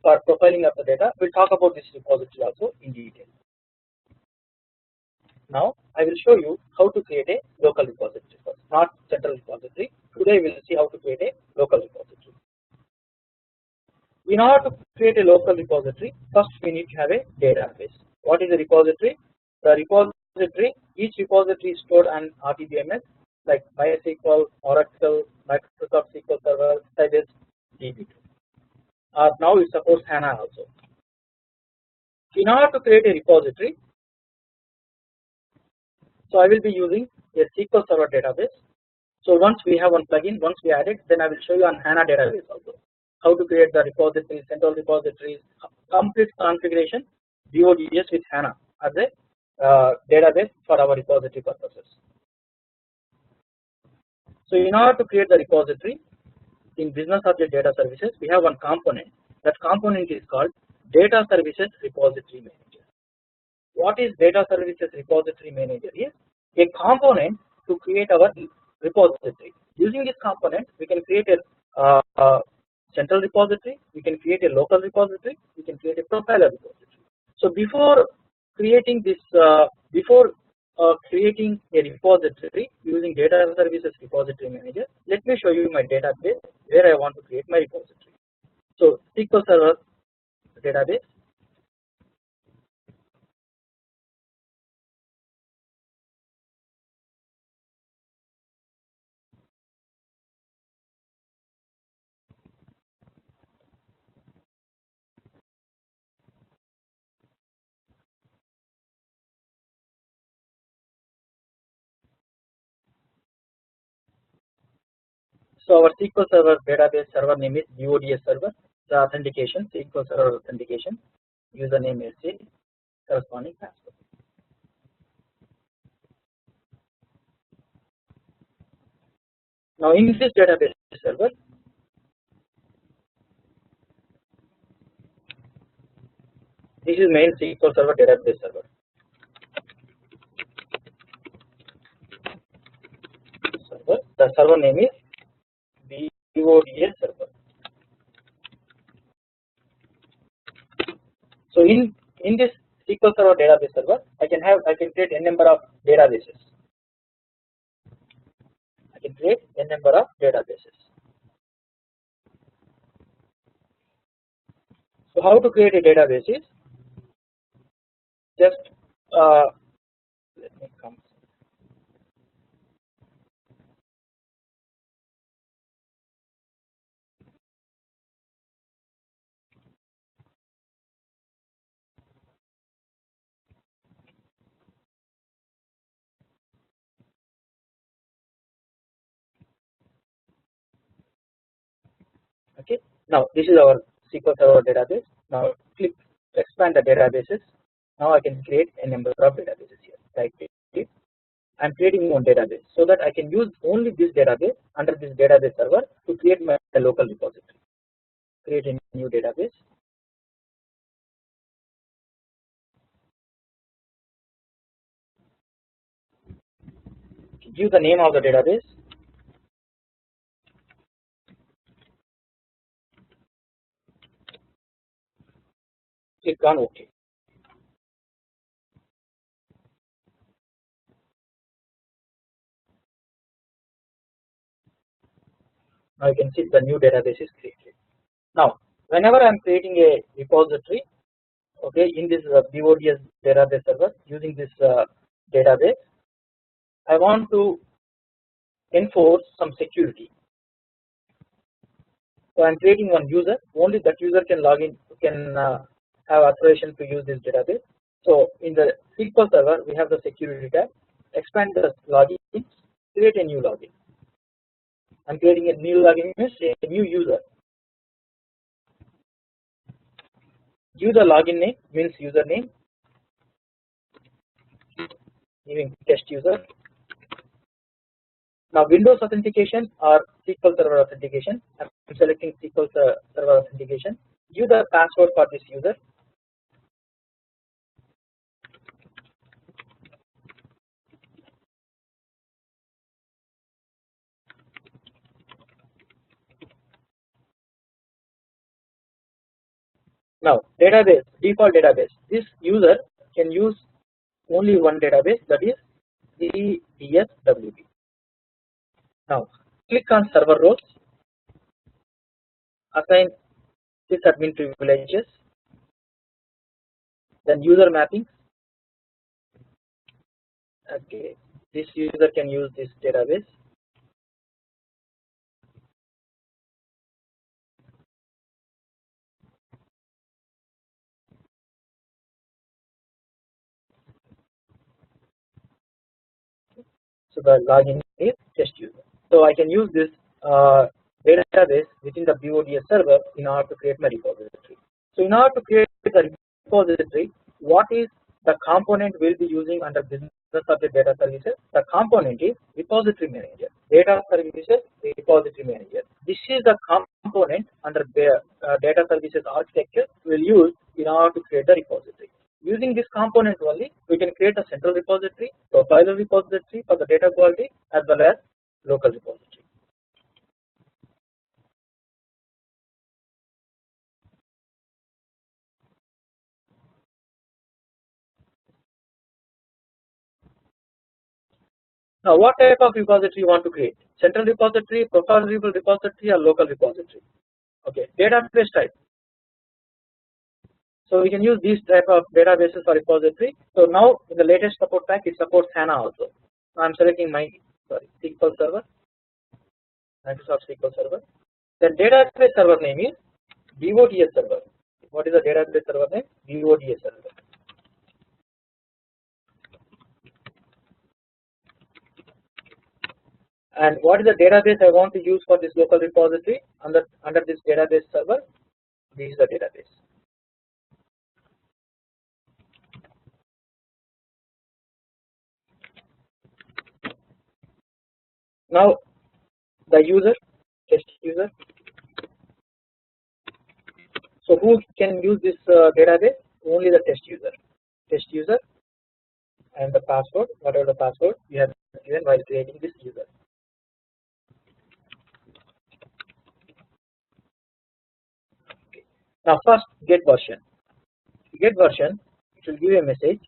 [SPEAKER 1] for profiling of the data. We'll talk about this repository also in detail. Now I will show you how to create a local repository first, not central repository. Today we will see how to create a local repository. In order to create a local repository, first we need to have a database. What is a repository? The repository, each repository is stored on RDBMS like MySQL, Oracle, Microsoft SQL Server, Sybase, DB2. Now it supports HANA also. In order to create a repository, so I will be using a SQL Server database. So once we have one plugin, once we add it, then I will show you on HANA database also how to create the repositories, central repositories, complete configuration, BODS with HANA as a database for our repository purposes. So in order to create the repository in Business Object Data Services, we have one component. That component is called Data Services Repository Manager. What is Data Services Repository Manager? Is a component to create our repository. Using this component, we can create a central repository, we can create a local repository, we can create a profiler repository. So before creating this, before creating a repository using data services repository manager. Let me show you my database where I want to create my repository. So SQL Server database. So our SQL Server database server name is BODS server. The authentication SQL Server authentication, username is a corresponding password. Now in this database server, this is main SQL Server database server. The server name is BODS server. So in this SQL Server database server, I can create a number of databases. I can create a number of databases. So how to create a database is just let me come. Okay. Now this is our SQL Server database. Now click expand the databases. Now I can create a number of databases here. Right click. I am creating one database so that I can use only this database under this database server to create my local repository. Create a new database. Give the name of the database. Click on OK. Now you can see the new database is created. Now whenever I am creating a repository, okay, in this BODS database server using this database, I want to enforce some security. So I am creating one user. Only that user can log in, can have authorization to use this database. So in the SQL Server, we have the security tab. Expand the login. Create a new login. I am creating a new login means a new user. Give the login name means username. Giving test user. Now Windows authentication or SQL Server authentication. I am selecting SQL Server authentication. Give the password for this user. Now database, default database. This user can use only one database, that is DSWB. Now click on server roles. Assign sysadmin privileges. Then user mapping. Okay, this user can use this database. So the login is test user. So I can use this database within the BODS server in order to create my repository. So in order to create the repository, what is the component we'll be using under business object data services? The component is repository manager. Data services repository manager. This is the component under the data services architecture we'll use in order to create the repository. Using this component only, we can create a central repository, profiler repository for the data quality, as well as local repository. Now, what type of repository you want to create? Central repository, profile repository, or local repository? Okay, database type. So we can use these type of databases for repository. So now in the latest support pack, it supports HANA also. So I'm selecting my SQL Server, Microsoft SQL Server. The database server name is BODS server. What is the database server name? BODS server. And what is the database I want to use for this local repository under this database server? This is the database. Now the user, test user. So who can use this database? Only the test user, and the password, whatever the password you have given while creating this user. Okay. Now first get version. Get version, it will give you a message.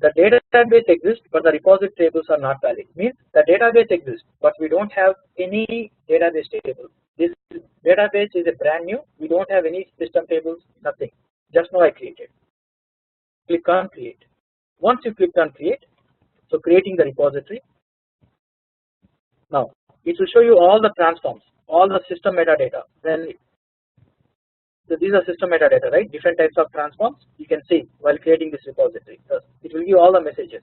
[SPEAKER 1] The database exists, but the repository tables are not valid. Means the database exists, but we don't have any database table. This database is a brand new. We don't have any system tables, nothing. Just now I created. Click on create. Once you click on create, so creating the repository. Now it will show you all the transforms, all the system metadata. Then so these are system metadata, right? Different types of transforms you can see while creating this repository. So it will give all the messages.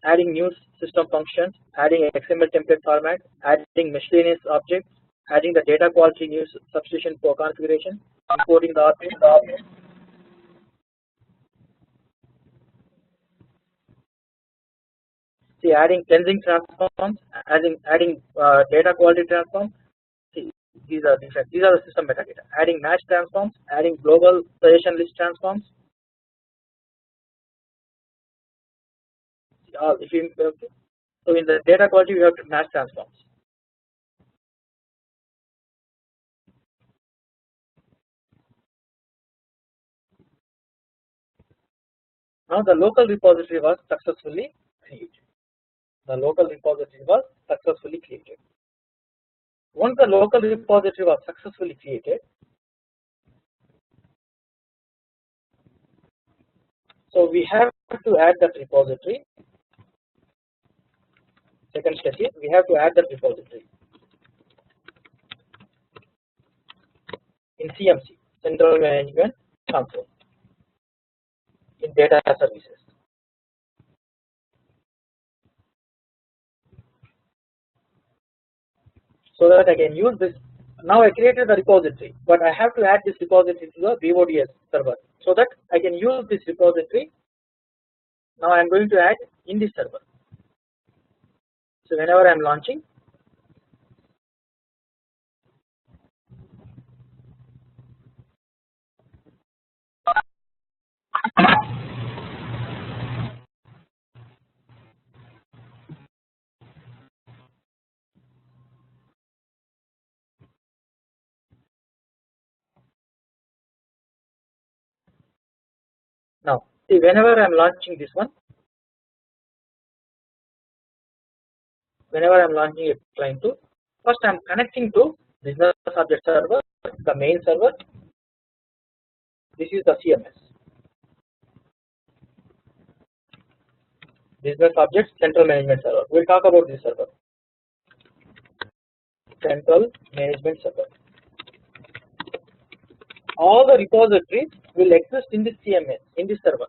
[SPEAKER 1] Adding new system functions, adding XML template format, adding miscellaneous objects, adding the data quality new substitution for configuration, importing the object. See, adding cleansing transforms, adding data quality transforms. See, these are different. These are the system metadata. Adding match transforms, adding global suggestion list transforms. If you okay. So in the data quality, we have to match transforms. Now the local repository was successfully created. The local repository was successfully created. Once the local repository was successfully created, so we have to add that repository. Second step is we have to add that repository in CMC, Central Management Console, in data services. So that I can use this. Now I created the repository, but I have to add this repository to the BODS server so that I can use this repository. Now I am going to add in this server. So whenever I am launching, now see whenever I am launching this one, whenever I am launching a client tool, first I am connecting to business object server, the main server. This is the CMS, business objects central management server. We will talk about this server, central management server. All the repositories will exist in this CMS, in this server.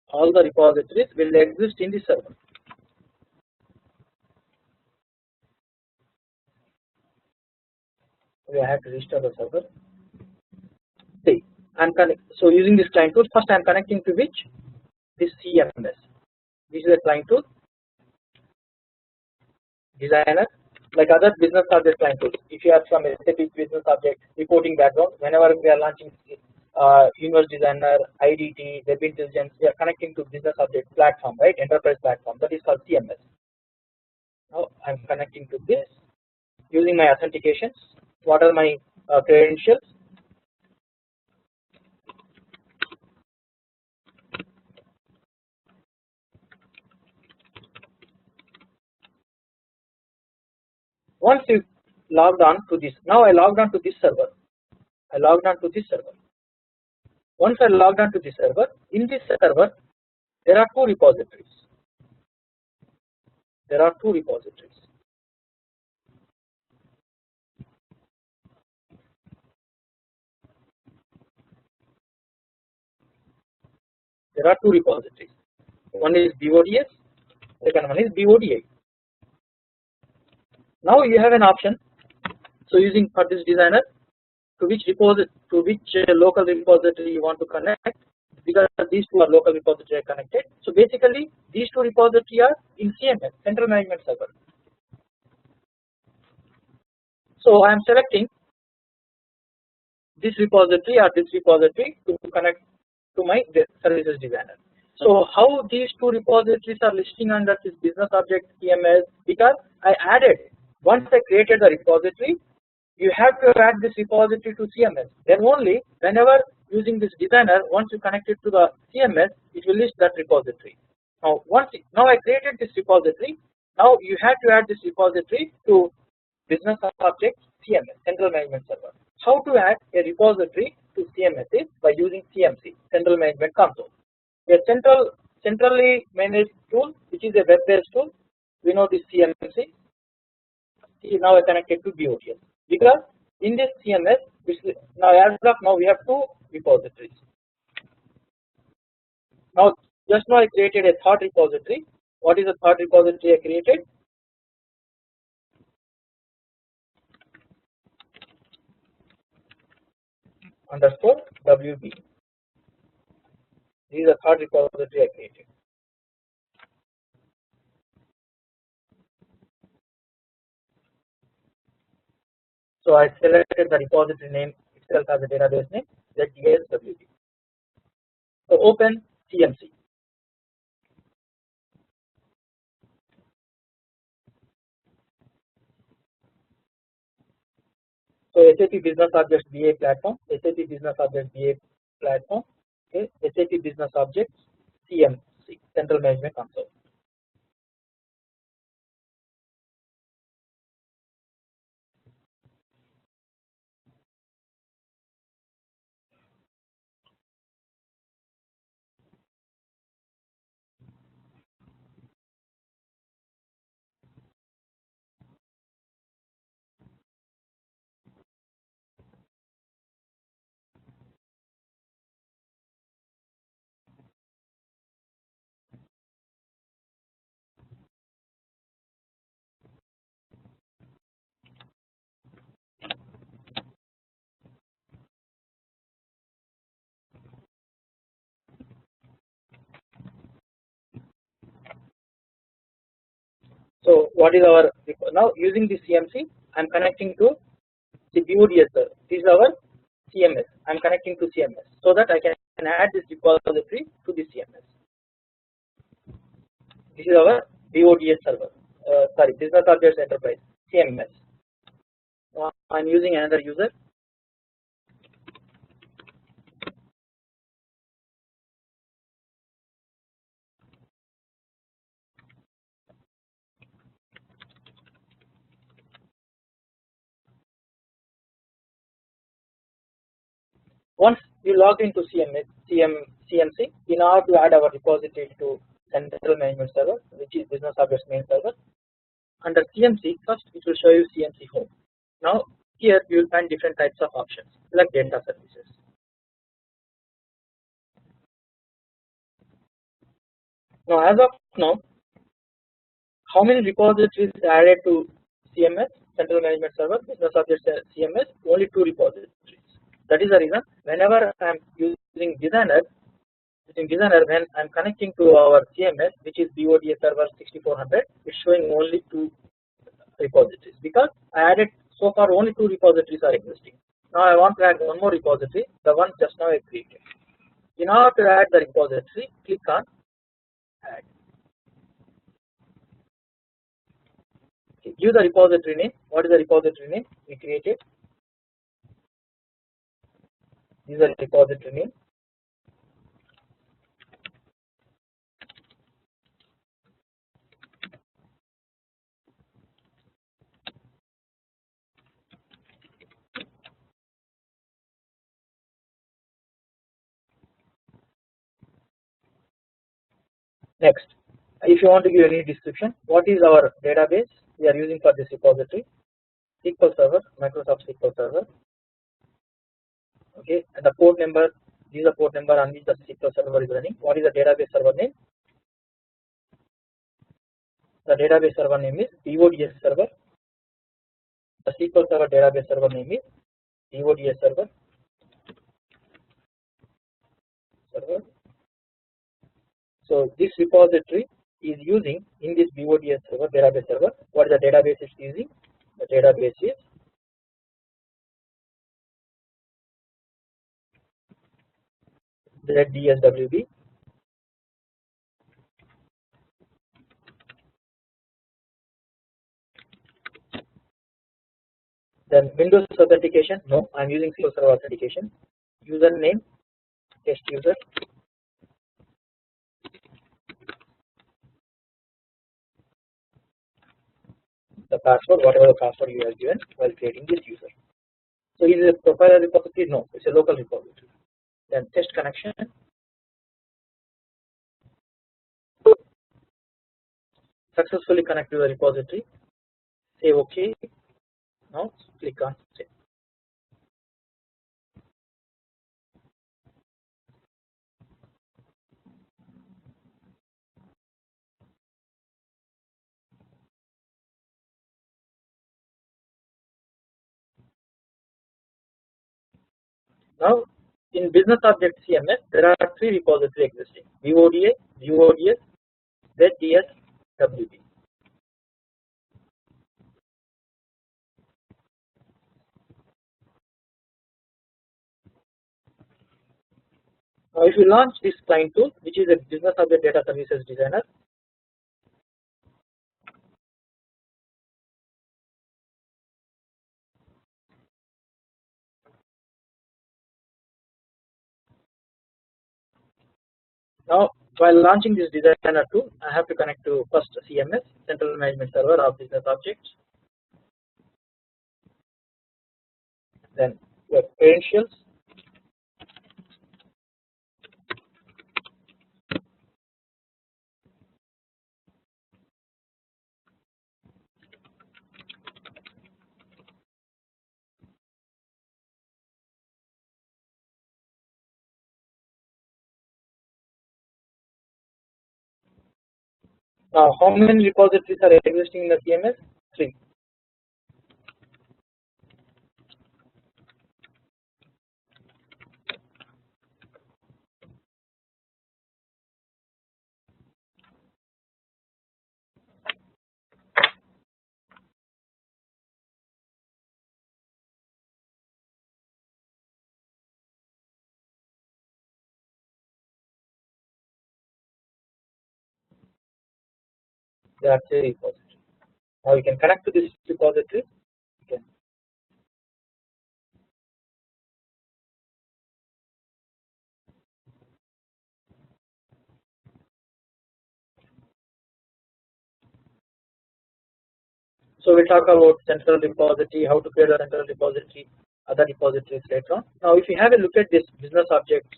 [SPEAKER 1] All the repositories will exist in this server. We have to restore the server. See, so using this client tool, first I am connecting to which? This CMS. This is a client tool. Designer, like other business object client tools. If you have some SAP business object reporting background, whenever we are launching Universe Designer, IDT, Web Intelligence, we are connecting to business object platform, right? Enterprise platform. That is called CMS. Now I am connecting to this using my authentications. What are my credentials? once you logged on to this, now I logged on to this server. Once I logged on to this server, in this server there are two repositories. One is BODS, second one is BODI. Now you have an option. So using for this designer, to which local repository you want to connect, because these two are local repository are connected. So basically these two repositories are in CMS, Central Management Server. So I am selecting this repository or this repository to connect to my services designer. So how these two repositories are listing under this business object CMS, because I added, once I created the repository, you have to add this repository to CMS. Then only whenever using this designer, once you connect it to the CMS, it will list that repository. Now I created this repository. Now you have to add this repository to business object CMS, Central Management Server. How to add a repository to CMS is by using CMC, Central Management Console. A centrally managed tool, which is a web-based tool. We know this CMC. Now I connected to BODS, because in this CMS, now as of now we have two repositories. Now just now I created a third repository. What is the third repository I created? Underscore WB. This is the third repository I created. So I selected the repository name itself as a database name, ZDSWB. So open CMC. So SAP Business Objects BA platform, SAP Business Objects BA platform, okay, SAP Business Objects CMC, Central Management Console. So what is our, now using this CMC, I am connecting to the BODS. This is our CMS. I am connecting to CMS so that I can add this repository to the CMS. This is our BODS server. Business Objects Enterprise CMS. I am using another user. Once you log into CMC, in order to add our repository to Central Management Server, which is Business Objects main server, under CMC, first it will show you CMC home. Now here you will find different types of options like data services. Now as of now, how many repositories added to CMS, Central Management Server, Business Objects CMS? Only 2 repositories. That is the reason whenever I am using designer, when I am connecting to our CMS, which is BODS server 6400, it's showing only 2 repositories, because I added so far only 2 repositories are existing. Now I want to add one more repository, the one just now I created. In order to add the repository, click on add. Okay, give the repository name. What is the repository name we created? This is the repository name. Next, if you want to give any description, what is our database we are using for this repository? SQL Server, Microsoft SQL Server. Okay, and the port number, this is the port number on which the SQL Server is running. What is the database server name? The database server name is BODS server. The SQL Server database server name is BODS server. So this repository is using in this BODS server, database server. What is the database is using? The database is ZDSWB. Then Windows authentication, no, I am using SQL Server authentication. Username, test user. The password, whatever the password you have given while creating this user. So is it a profile repository? No, it's a local repository. Then test connection. Successfully connect to the repository. Say OK. Now click on save. Now in business object CMS there are 3 repositories existing: BODA, BODS, ZDS, WB. Now if you launch this client tool, which is a business object data services designer, now while launching this designer tool, I have to connect to first CMS, Central Management Server of Business Objects, then your credentials, now how many repositories are existing in the CMS? 3. There are 3 repositories. Now you can connect to this repository. Okay. So we'll talk about central repository, how to create a central repository, other repositories later on. Now if you have a look at this business objects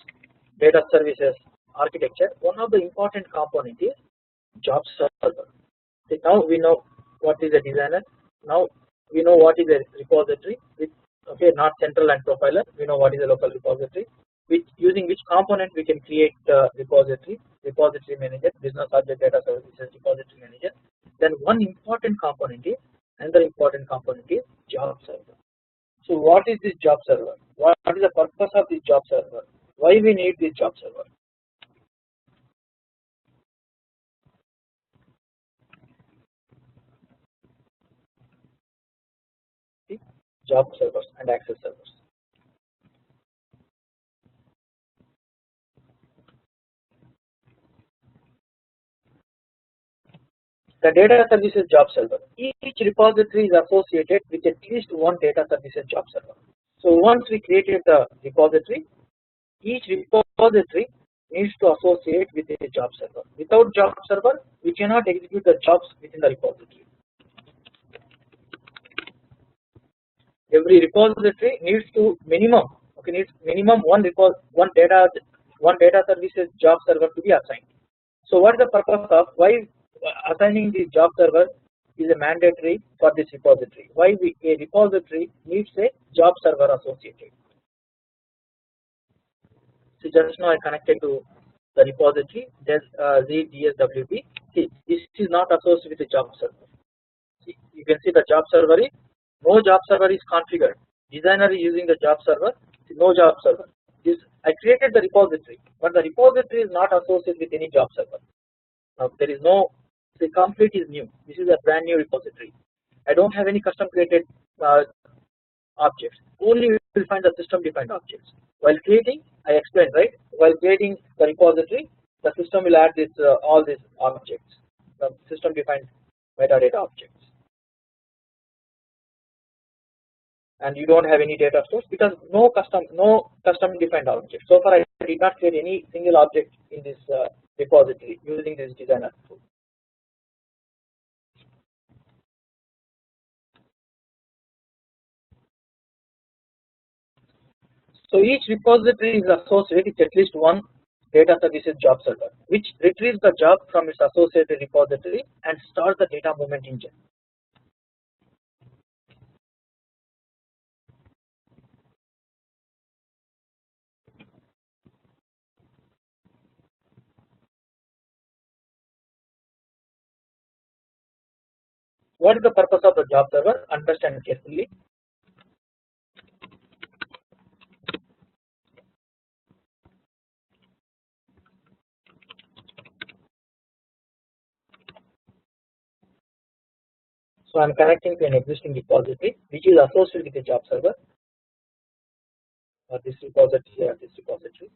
[SPEAKER 1] data services architecture, one of the important component is job server. So now we know what is a designer. Now we know what is a repository with, okay, not central and profiler. We know what is a local repository, which using which component we can create repository manager, business object data services repository manager. Then one important component is, another important component is job server. So what is this job server? What is the purpose of this job server? Why we need this job server? Job servers and access servers. The data services job server. Each repository is associated with at least one data services job server. So once we created the repository, each repository needs to associate with a job server. Without job server, we cannot execute the jobs within the repository. Every repository needs to minimum one data services job server to be assigned. So what is the purpose of why assigning the job server is a mandatory for this repository? Why a repository needs a job server associated? So just now I connected to the repository. There's ZDSWP. See, this is not associated with the job server. See, you can see the job server is no job server is configured. Designer is using the job server. No job server. This I created the repository, but the repository is not associated with any job server. Now there is no. The complete is new. This is a brand new repository. I don't have any custom created objects. Only we will find the system defined objects. While creating, I explained, right? While creating the repository, the system will add this all these objects, the system defined metadata objects, and you don't have any data stores because no custom defined object. So far, I did not create any single object in this repository using this designer tool. So each repository is associated with at least one data services job server, which retrieves the job from its associated repository and starts the data movement engine. What is the purpose of the job server? Understand carefully. So I am connecting to an existing repository which is associated with the job server, or this repository or this repository.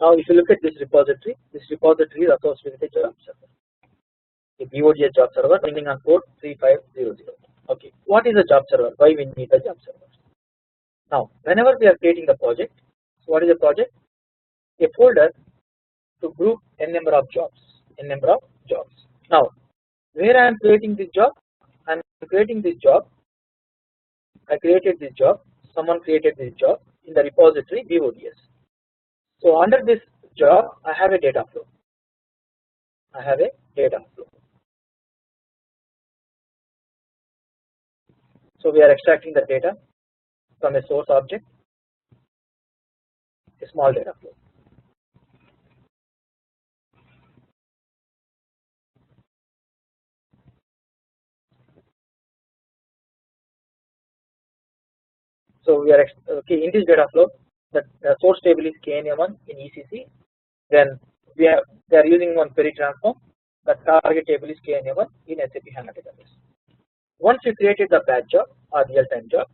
[SPEAKER 1] Now, if you look at this repository is associated with the job server, the BODS job server running on port 3500. Okay, what is a job server? Why we need a job server? Now, whenever we are creating the project, so what is a project? A folder to group n number of jobs. Now, where I am creating this job? I am creating this job. I created this job. Someone created this job in the repository BODS. So under this job, I have a data flow. So we are extracting the data from a source object, a small data flow. So we are okay in this data flow. The source table is KNA1 in ECC. Then they are using one query transform. The target table is KNA1 in SAP HANA database. Once you created the batch job or real-time job,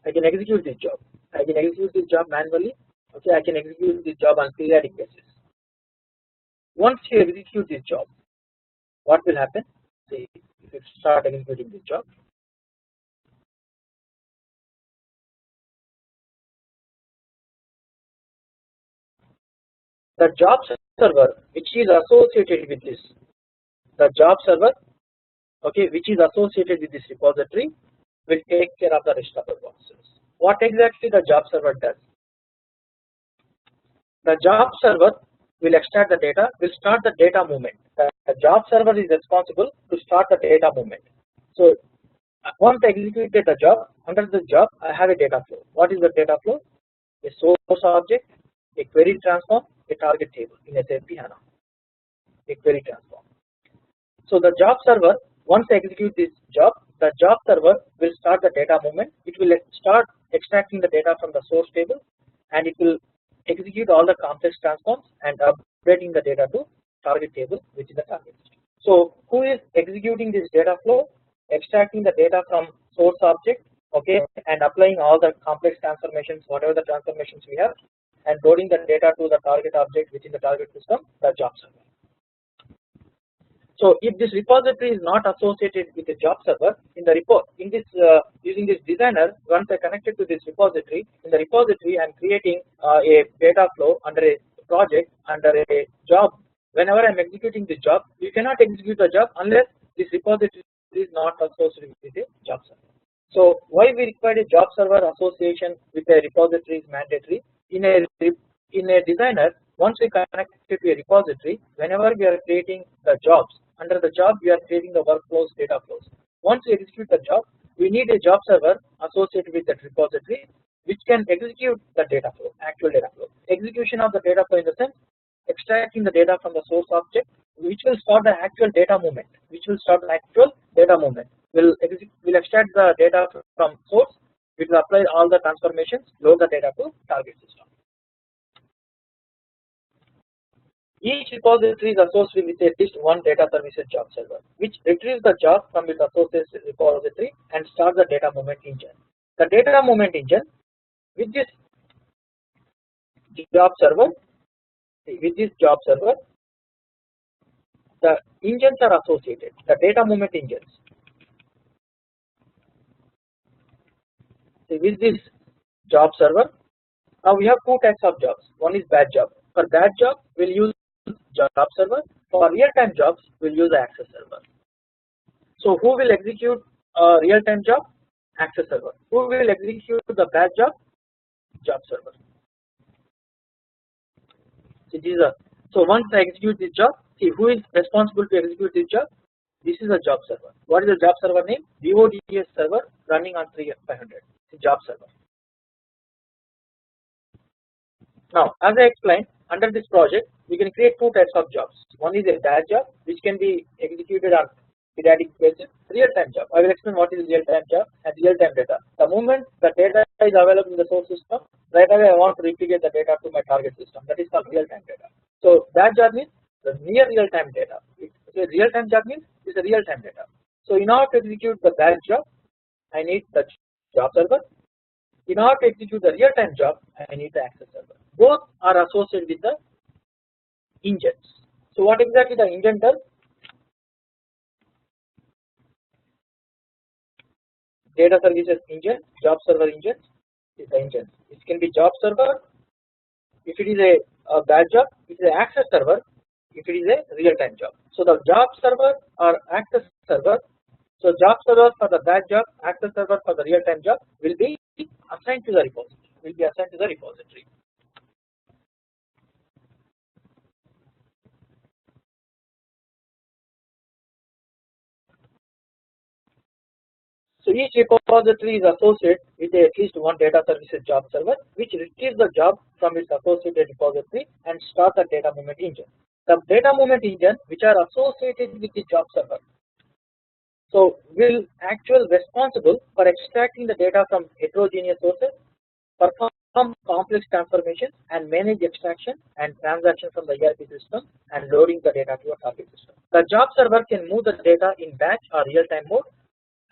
[SPEAKER 1] I can execute this job. I can execute this job manually. Okay, I can execute this job on periodic basis. Once you execute this job, what will happen? See, if you start executing this job, the job server which is associated with this, the job server, okay, which is associated with this repository, will take care of the rest of the process. What exactly the job server does? The job server will extract the data, will start the data movement. The job server is responsible to start the data movement. So once I executed the job, under the job I have a data flow. What is the data flow? A source object, a query transform, a target table in SAP HANA, a query transform. So the job server once I execute this job, the job server will start the data movement. It will start extracting the data from the source table, and it will execute all the complex transforms and updating the data to target table, which is the target system. So who is executing this data flow? Extracting the data from source object, okay, and applying all the complex transformations, whatever the transformations we have, and loading the data to the target object within the target system, the job server. So if this repository is not associated with the job server, in the report, in this using this designer, once I connect it to this repository, in the repository I am creating a data flow under a project, under a job. Whenever I am executing this job, you cannot execute the job unless this repository is not associated with a job server. So why we require a job server association with a repository is mandatory. In a designer, once we connect it to a repository, whenever we are creating the jobs, under the job we are creating the workflows, data flows. Once we execute the job, we need a job server associated with that repository, which can execute the data flow, actual data flow. Execution of the data flow in the sense, extracting the data from the source object, which will start the actual data movement. Will extract the data from source. It will apply all the transformations, load the data to target system. Each repository is associated with at least one data services job server, which retrieves the job from its associated repository and starts the data movement engine. The data movement engine with this job server, the engines are associated. The data movement engines. With this job server, now we have two types of jobs. One is batch job. For batch job, we'll use job server. For real-time jobs, we'll use the access server. So who will execute a real-time job? Access server. Who will execute the batch job? Job server. So once I execute this job, see who is responsible to execute this job? This is a job server. What is the job server name? BODS server running on 3500. Job server. Now, as I explained, under this project, we can create two types of jobs. One is a batch job, which can be executed on periodic basis. Real-time job. I will explain what is real-time job and real-time data. The moment the data is available in the source system, right away I want to replicate the data to my target system. That is called real-time data. So batch job means the near real-time data. Real-time job means it's a real-time data. So in order to execute the batch job, I need the job server. In order to execute the real-time job, I need the access server. Both are associated with the engines. So what exactly the engine does? Data services engine, job server engine is the engine. It can be job server if it is a batch job, it is an access server if it is a real-time job. So the job server or access server. So job server for the batch job, access server for the real-time job will be assigned to the repository. So each repository is associated with at least one data services job server, which retrieves the job from its associated repository and starts the data movement engine. The data movement engine, which are associated with the job server, so will actually responsible for extracting the data from heterogeneous sources, perform complex transformations, and manage extraction and transaction from the ERP system and loading the data to a target system. The job server can move the data in batch or real-time mode,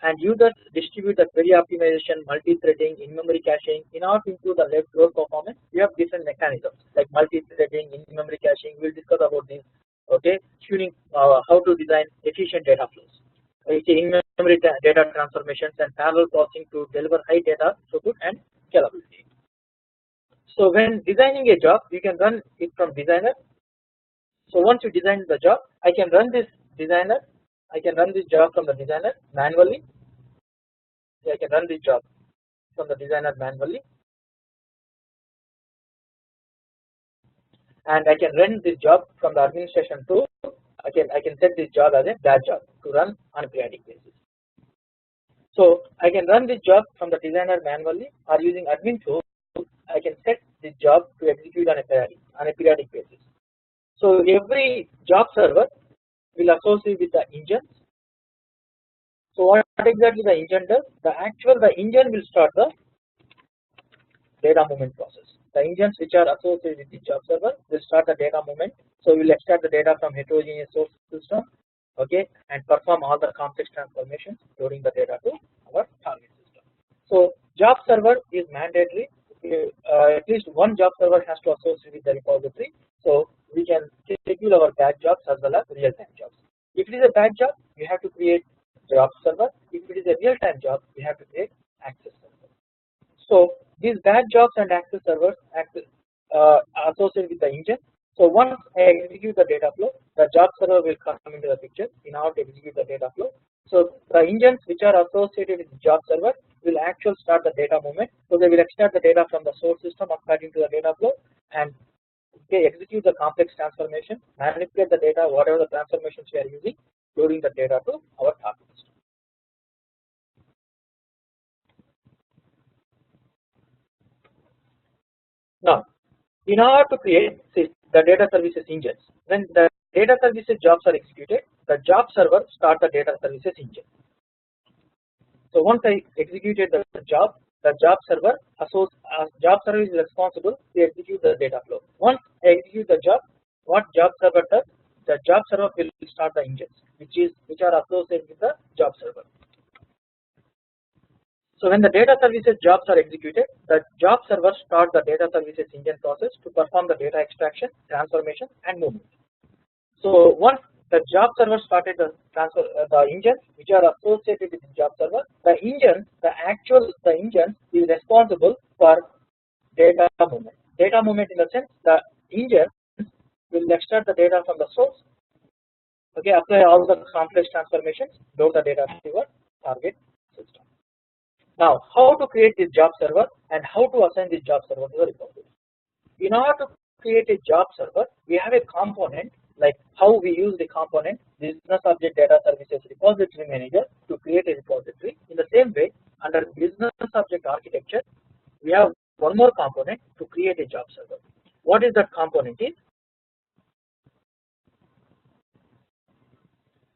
[SPEAKER 1] and users distribute the query optimization, multi-threading, in-memory caching. In order to improve the load performance, we have different mechanisms like multi-threading, in-memory caching. We'll discuss about this. Okay, tuning, how to design efficient data flows. In-memory data transformations and parallel processing to deliver high data throughput and scalability. So when designing a job, you can run it from designer. So once you design the job, I can run this job from the designer manually. I can run this job from the designer manually, and I can run this job from the administration tool. I can set this job as a batch job to run on a periodic basis. So I can run this job from the designer manually, or using admin tool, I can set this job to execute on a periodic basis. So every job server will associate with the engines, So what exactly the engine does? The engine will start the data movement process. The engines which are associated with the job server will start the data movement. So we will extract the data from heterogeneous source system, okay, and perform all the complex transformations, loading the data to our target system. So job server is mandatory. At least one job server has to associate with the repository, so we can schedule our batch jobs as well as real-time jobs. If it is a batch job, you have to create job server. If it is a real-time job, you have to create access server. So these batch jobs and access servers associated with the engine. So once I execute the data flow, the job server will come into the picture in order to execute the data flow. So the engines which are associated with the job server will actually start the data movement. So they will extract the data from the source system according to the data flow and they execute the complex transformation, manipulate the data, whatever the transformations we are using, loading the data to our target system. Now, in order to create the data services engines, when the data services jobs are executed, the job server starts the data services engine. So once I executed the job server is responsible to execute the data flow. Once I execute the job, what job server does? The job server will start the engines, which are associated with the job server. So when the data services jobs are executed, the job server starts the data services engine process to perform the data extraction, transformation, and movement. So once the job server started the engines which are associated with the job server, the engine is responsible for data movement. Data movement in the sense the engine will extract the data from the source, okay, apply all the complex transformations, load the data to your target system. Now, how to create this job server and how to assign this job server to the repository? In order to create a job server, we have a component, like how we use the component business object data services repository manager to create a repository. In the same way, under business object architecture, we have one more component to create a job server. What is that component? Is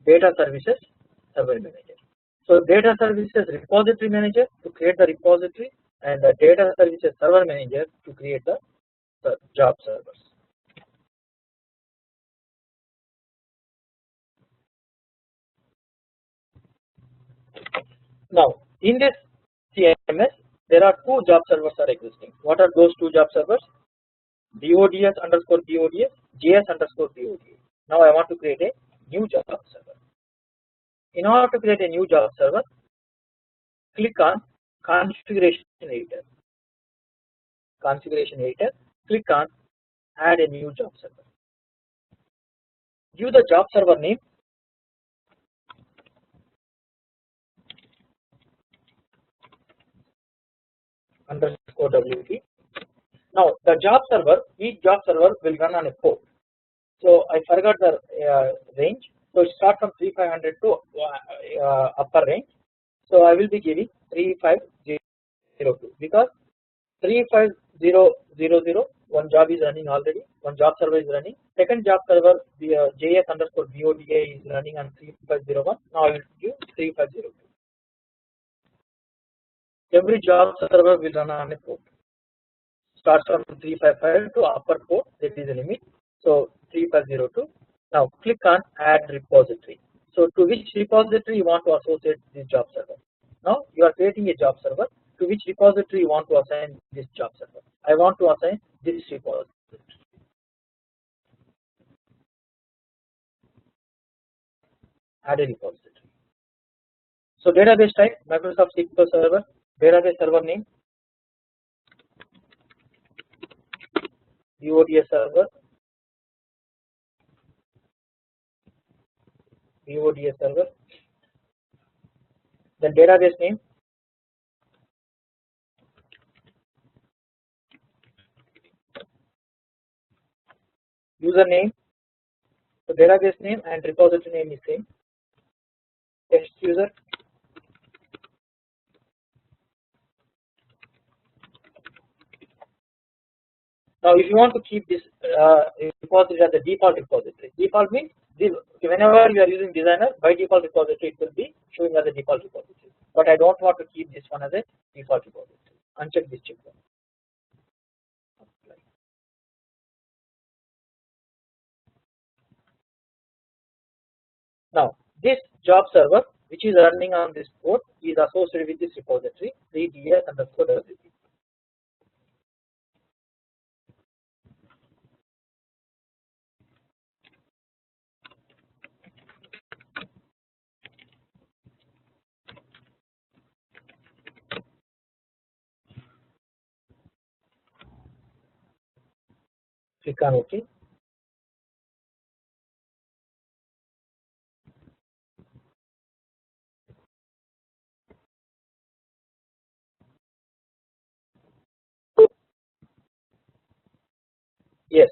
[SPEAKER 1] data services server manager. So data services repository manager to create the repository and the data services server manager to create the job servers. Now in this CMS there are two job servers are existing. What are those two job servers? BODS underscore BODS, JS underscore BODS. Now I want to create a new job server. In order to create a new job server, click on configuration editor. Click on add a new job server. Give the job server name. Underscore WP. Now the job server, each job server will run on a port. So I forgot the range. So it starts from 3500 to upper range. So I will be giving 35002 because 35000 one job is running already. One job server is running. Second job server, the JS underscore BODA is running on 3501. Now I will give 3502. Every job server will run on a port. Starts from 355 to upper port. That is the limit. So 3502. Now click on add repository. So to which repository you want to associate this job server? Now you are creating a job server. To which repository you want to assign this job server? I want to assign this repository. Add a repository. So database type Microsoft SQL Server. Database server name BODS server. BODS server. Then database name. Username. So database name and repository name is same. Test user. Now if you want to keep this repository as the default repository, default means whenever you are using Designer, by default repository it will be showing as a default repository, but I don't want to keep this one as a default repository. Uncheck this checkbox. Now this job server which is running on this port is associated with this repository 3ds_wp. Click on OK. Yes.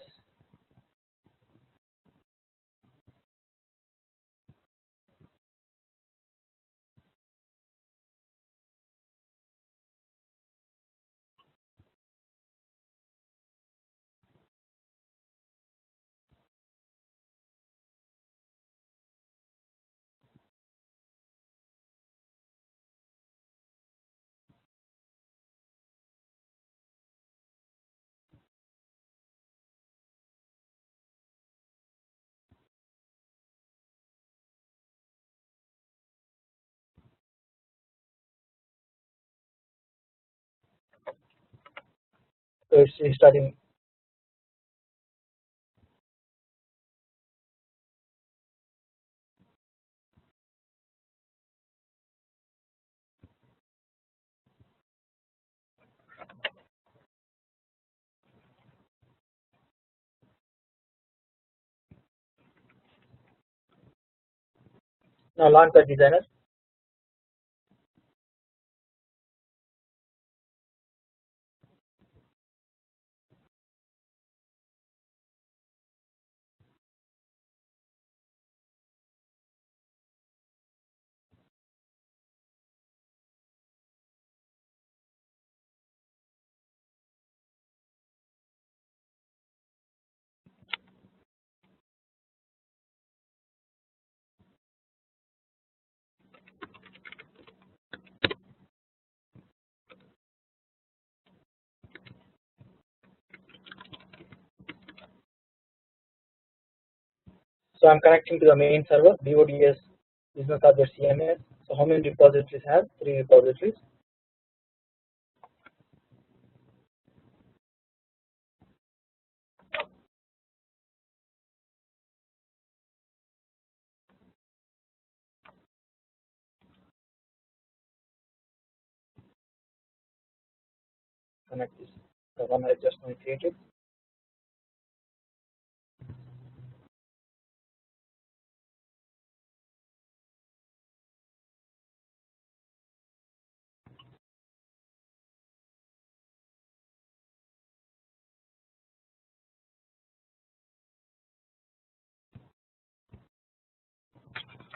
[SPEAKER 1] So it's installing. Now launch the designer. So I'm connecting to the main server BODS business object CMS. So how many repositories have? 3 repositories. Connect this. The one I just now created.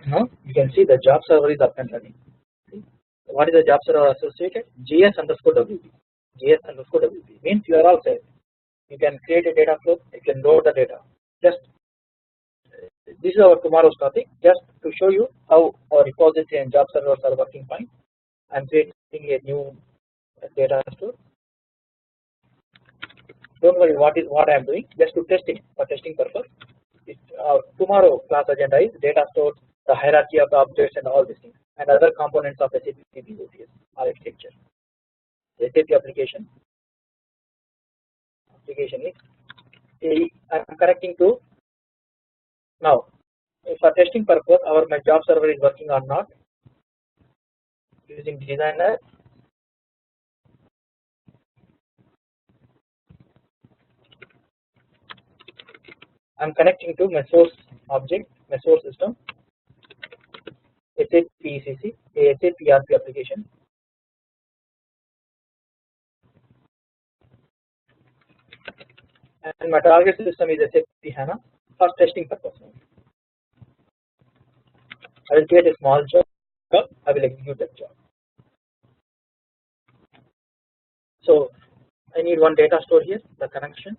[SPEAKER 1] Now you can see the job server is up and running. What is the job server associated? JS_WP. JS_WP means you are all set. You can create a data flow. You can load the data. Just this is our tomorrow's topic. Just to show you how our repository and job servers are working fine. I am creating a new data store. Don't worry what I am doing. Just to testing for testing purpose. Tomorrow class agenda is data store, the hierarchy of the objects and all these things, and other components of SAP BODS architecture. SAP application is I am connecting to now. For testing purpose, my job server is working or not using designer. I am connecting to my source object, my source system, SAP ECC, a SAP ERP application. And my target system is SAP HANA for testing purpose. I will create a small job. I will execute that job. So I need one data store here, the connection.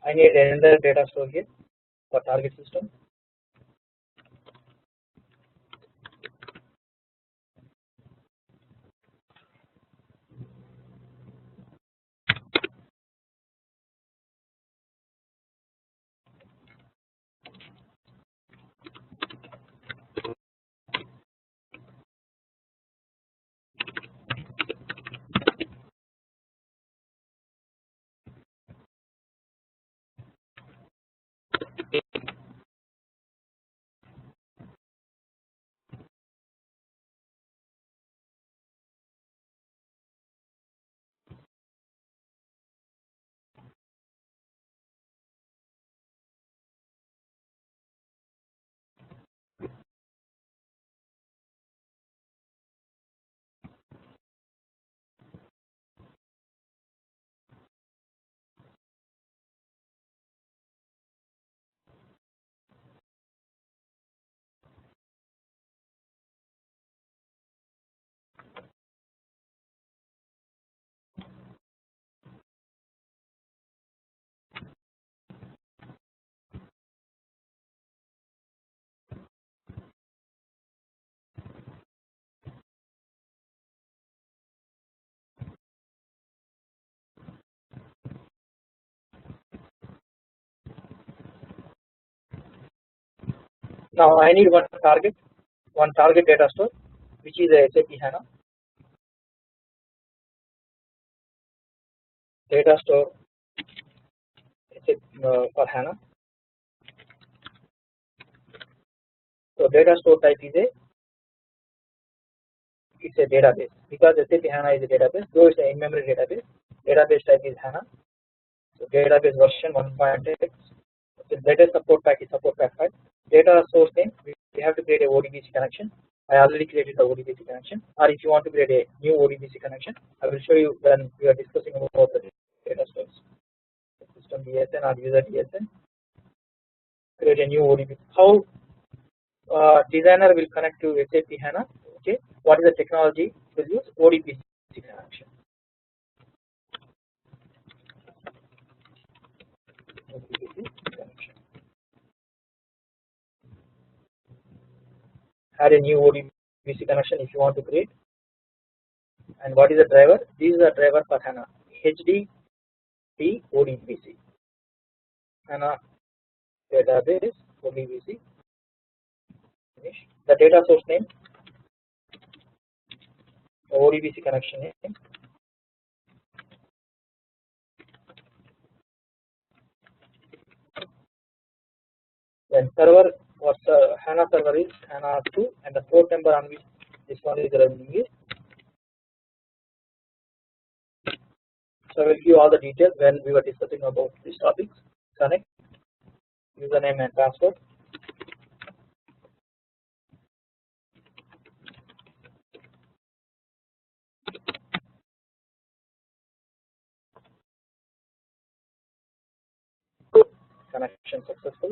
[SPEAKER 1] I need another data store here for target system. Now I need one target data store, which is a SAP HANA data store for HANA. So data store type is it's a database, because SAP HANA is a database, though it's an in-memory database. Database type is HANA. So database version 1.x. The latest support pack is support pack 5. Data source name, we have to create a ODBC connection. I already created the ODBC connection, or if you want to create a new ODBC connection, I will show you when we are discussing about the data stores. System DSN or user DSN. Create a new ODBC. How designer will connect to SAP HANA? Okay, what is the technology we'll use? ODBC connection. Add a new ODBC connection if you want to create. And what is the driver? This is the driver for HANA, HDD ODBC, HANA database ODBC. Finish. The data source name, the ODBC connection name. Then server or HANA server is HANA 2, and the port number on which this one is running is. So I will give all the details when we were discussing about these topics. Connect, username and password. Connection successful.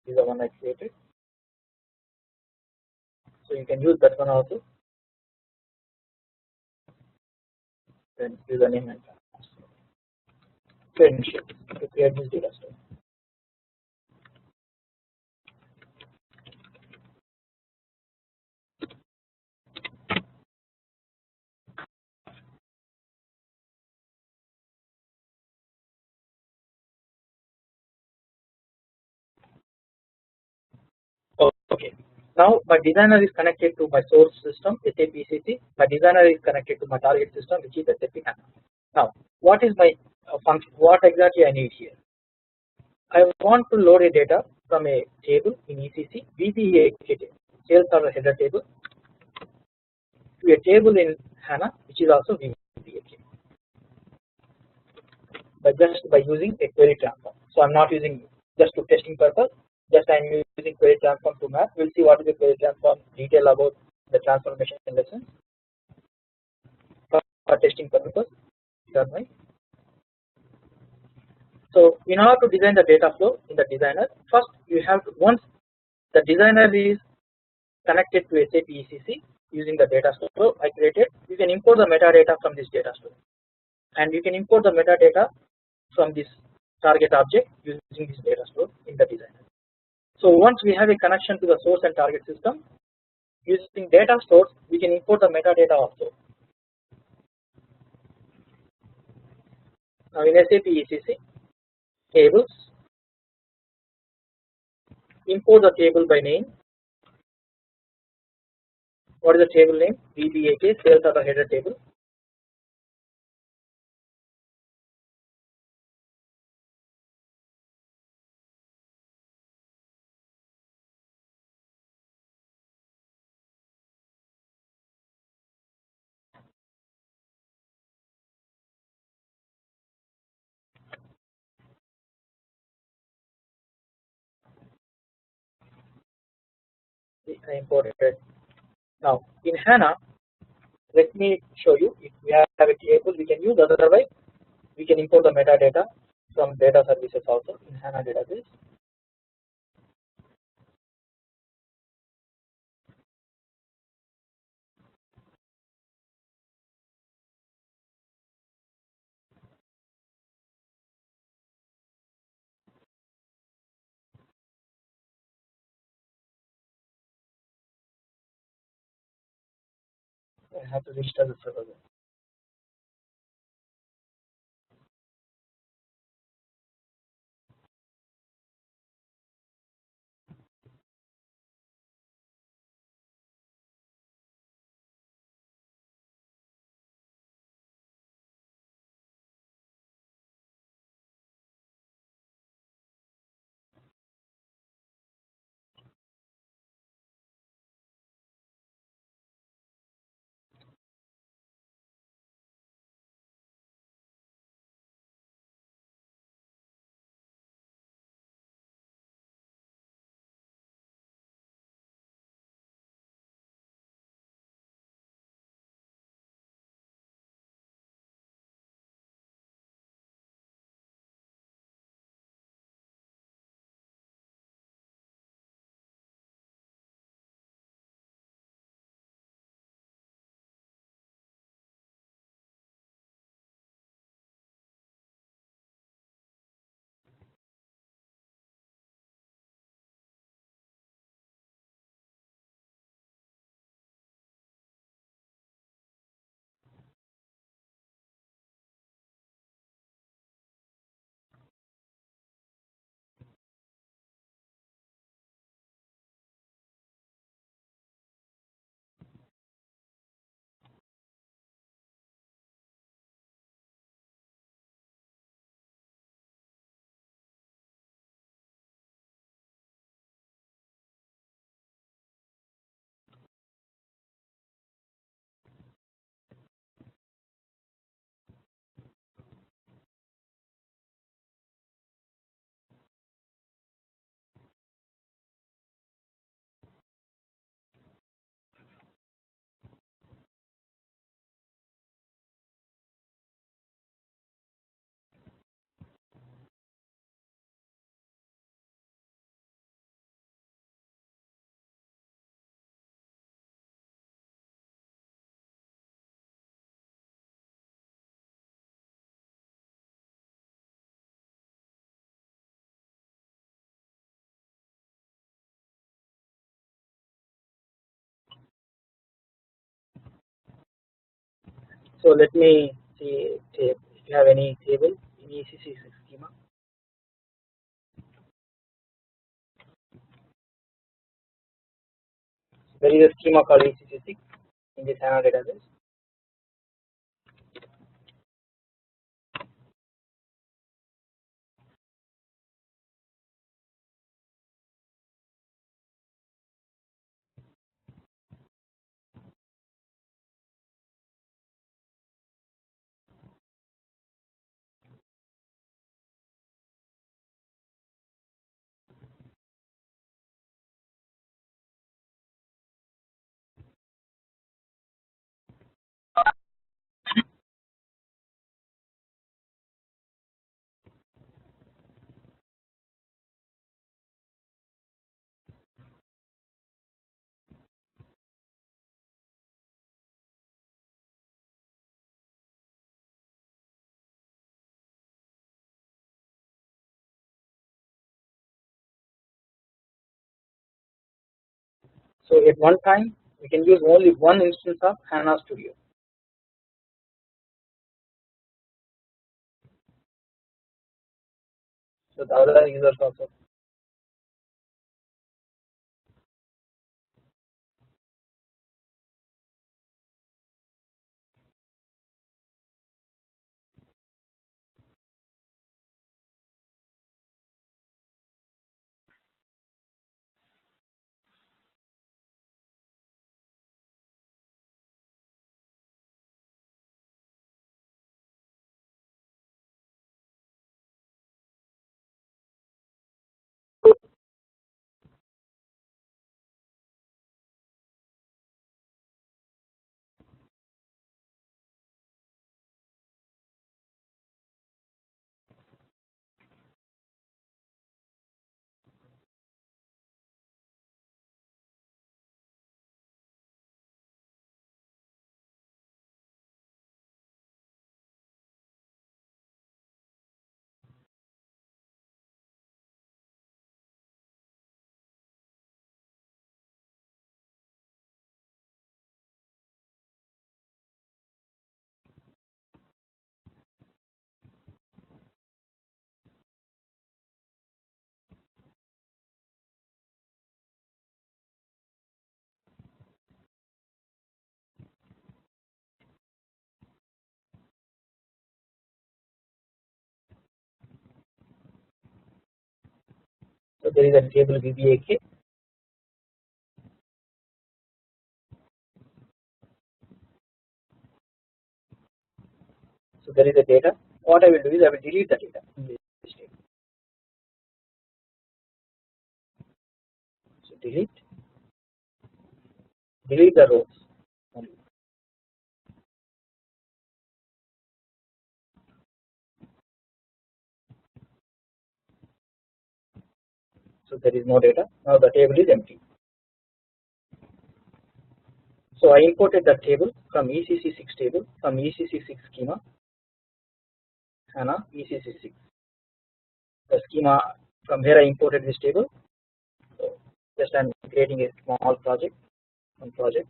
[SPEAKER 1] This is the one I created. So you can use that one also. Then username and password. Credentials to create this data store. Okay. Now my designer is connected to my source system SAP ECC. My designer is connected to my target system, which is SAP HANA. Now what is my function? What exactly I need here? I want to load a data from a table in ECC, VBA table, sales order header table, to a table in HANA, which is also VBA table, by using a query transform. So I'm not using just to testing purpose. Just I am using query transform to map. We'll see what is the query transform, detail about the transformation lessons for testing purpose. So in order to design the data flow in the designer, first you have to, once the designer is connected to SAP ECC using the data store I created, you can import the metadata from this data store, and you can import the metadata from this target object using this data store in the designer. So once we have a connection to the source and target system, using data stores we can import the metadata also. Now in SAP ECC, tables, import the table by name. What is the table name? VBAK, sales order header table. I imported it. Now in HANA, let me show you. If we have a table, we can use. Otherwise, we can import the metadata from data services also in HANA database. I have to register the server. So let me see if you have any table in ECC6 schema. There is a schema called ECC6 in this HANA database. So at one time we can use only one instance of HANA Studio. So the other users also. So there is a table VBAK. So there is a data. What I will do is I will delete the data in this table. So delete the rows only. So there is no data. Now the table is empty. So I imported the table from ECC6 table from ECC6 schema HANA ECC6. The schema from where I imported this table. So just I am creating a small project, one project.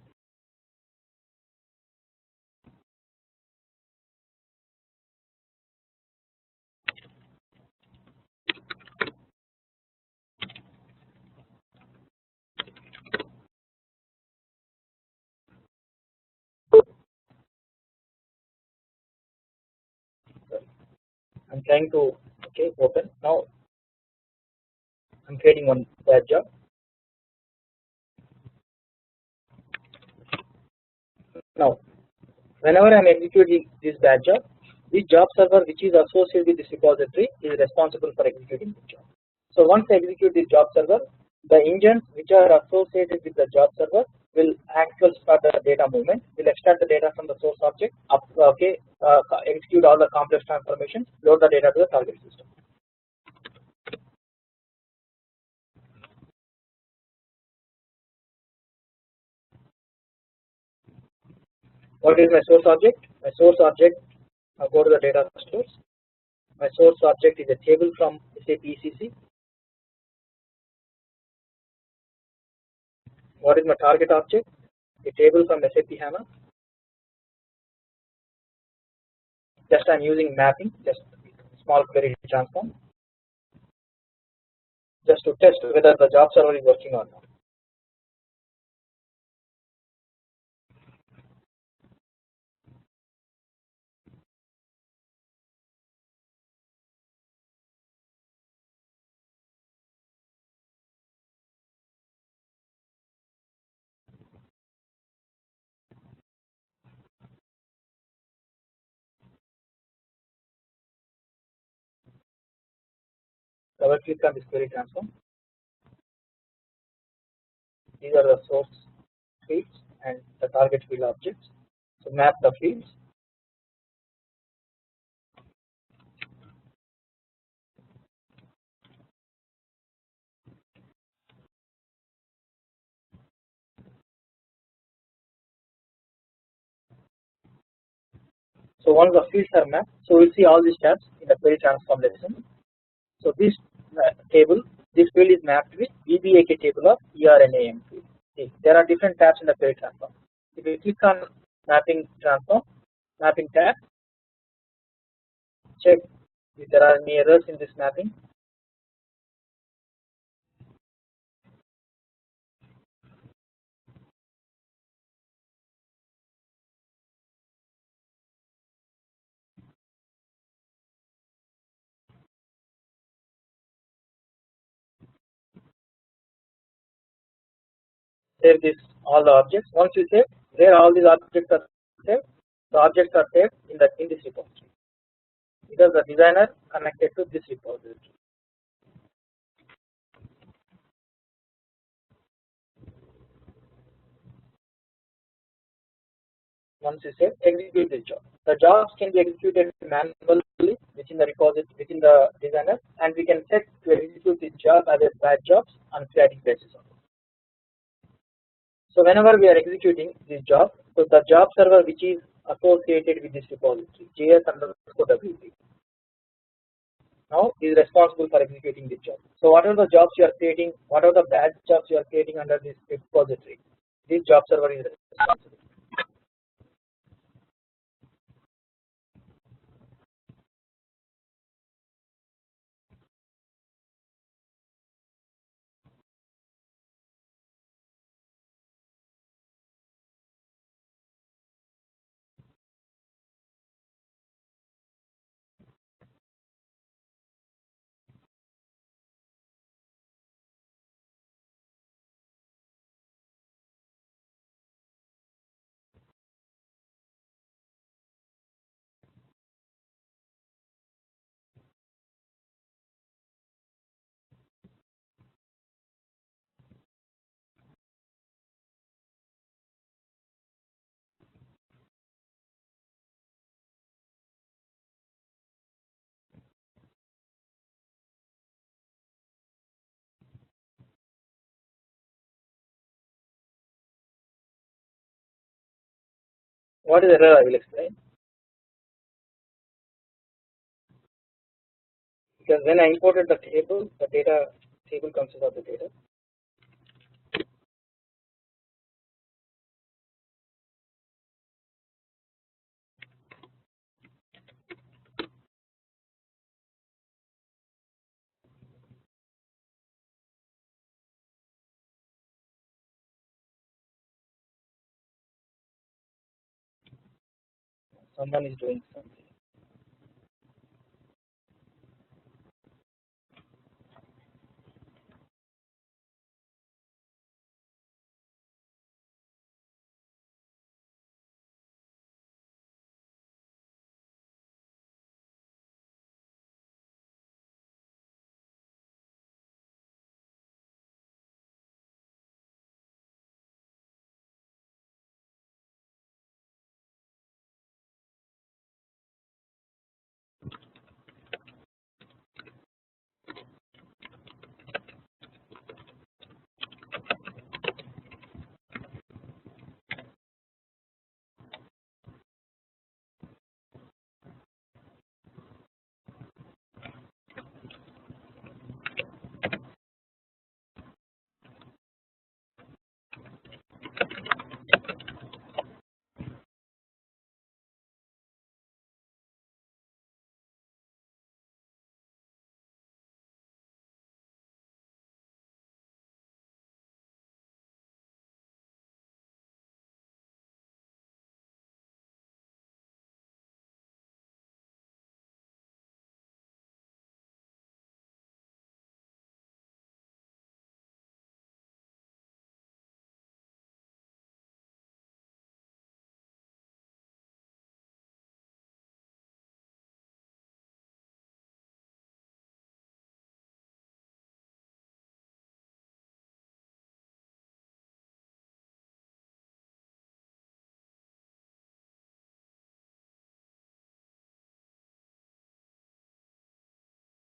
[SPEAKER 1] I'm trying to open. Now I'm creating one batch job. Now whenever I'm executing this batch job, this job server which is associated with this repository is responsible for executing the job. So once I execute this job server, the engines which are associated with the job server will actually start the data movement, will extract the data from the source object, execute all the complex transformations, load the data to the target system. What is my source object? My source object, go to the data stores. My source object is a table from SAP ECC. What is my target object? A table from SAP HANA. just I am using mapping, just small query transform, just to test whether the job server is working or not. Double click on this query transform. These are the source fields and the target field objects. So map the fields. So once the fields are mapped, so we'll see all these tabs in the query transform lesson. So this table, this field is mapped with VBAK table of ERNAM field. See, there are different tabs in the query transform. If you click on mapping transform, mapping tab, check if there are any errors in this mapping. Save this all the objects. Once you save, where all these objects are saved, the objects are saved in this repository because the designer connected to this repository. Once you save, execute this job. The jobs can be executed manually within the repository, within the designer, and we can set to execute this job as a batch jobs on static basis. So whenever we are executing this job, so the job server which is associated with this repository, JS_WP, now is responsible for executing this job. So whatever the jobs you are creating, whatever the batch jobs you are creating under this repository, this job server is responsible. What is the error? I will explain. Because when I imported the table, the data table consists of the data. Someone is doing something.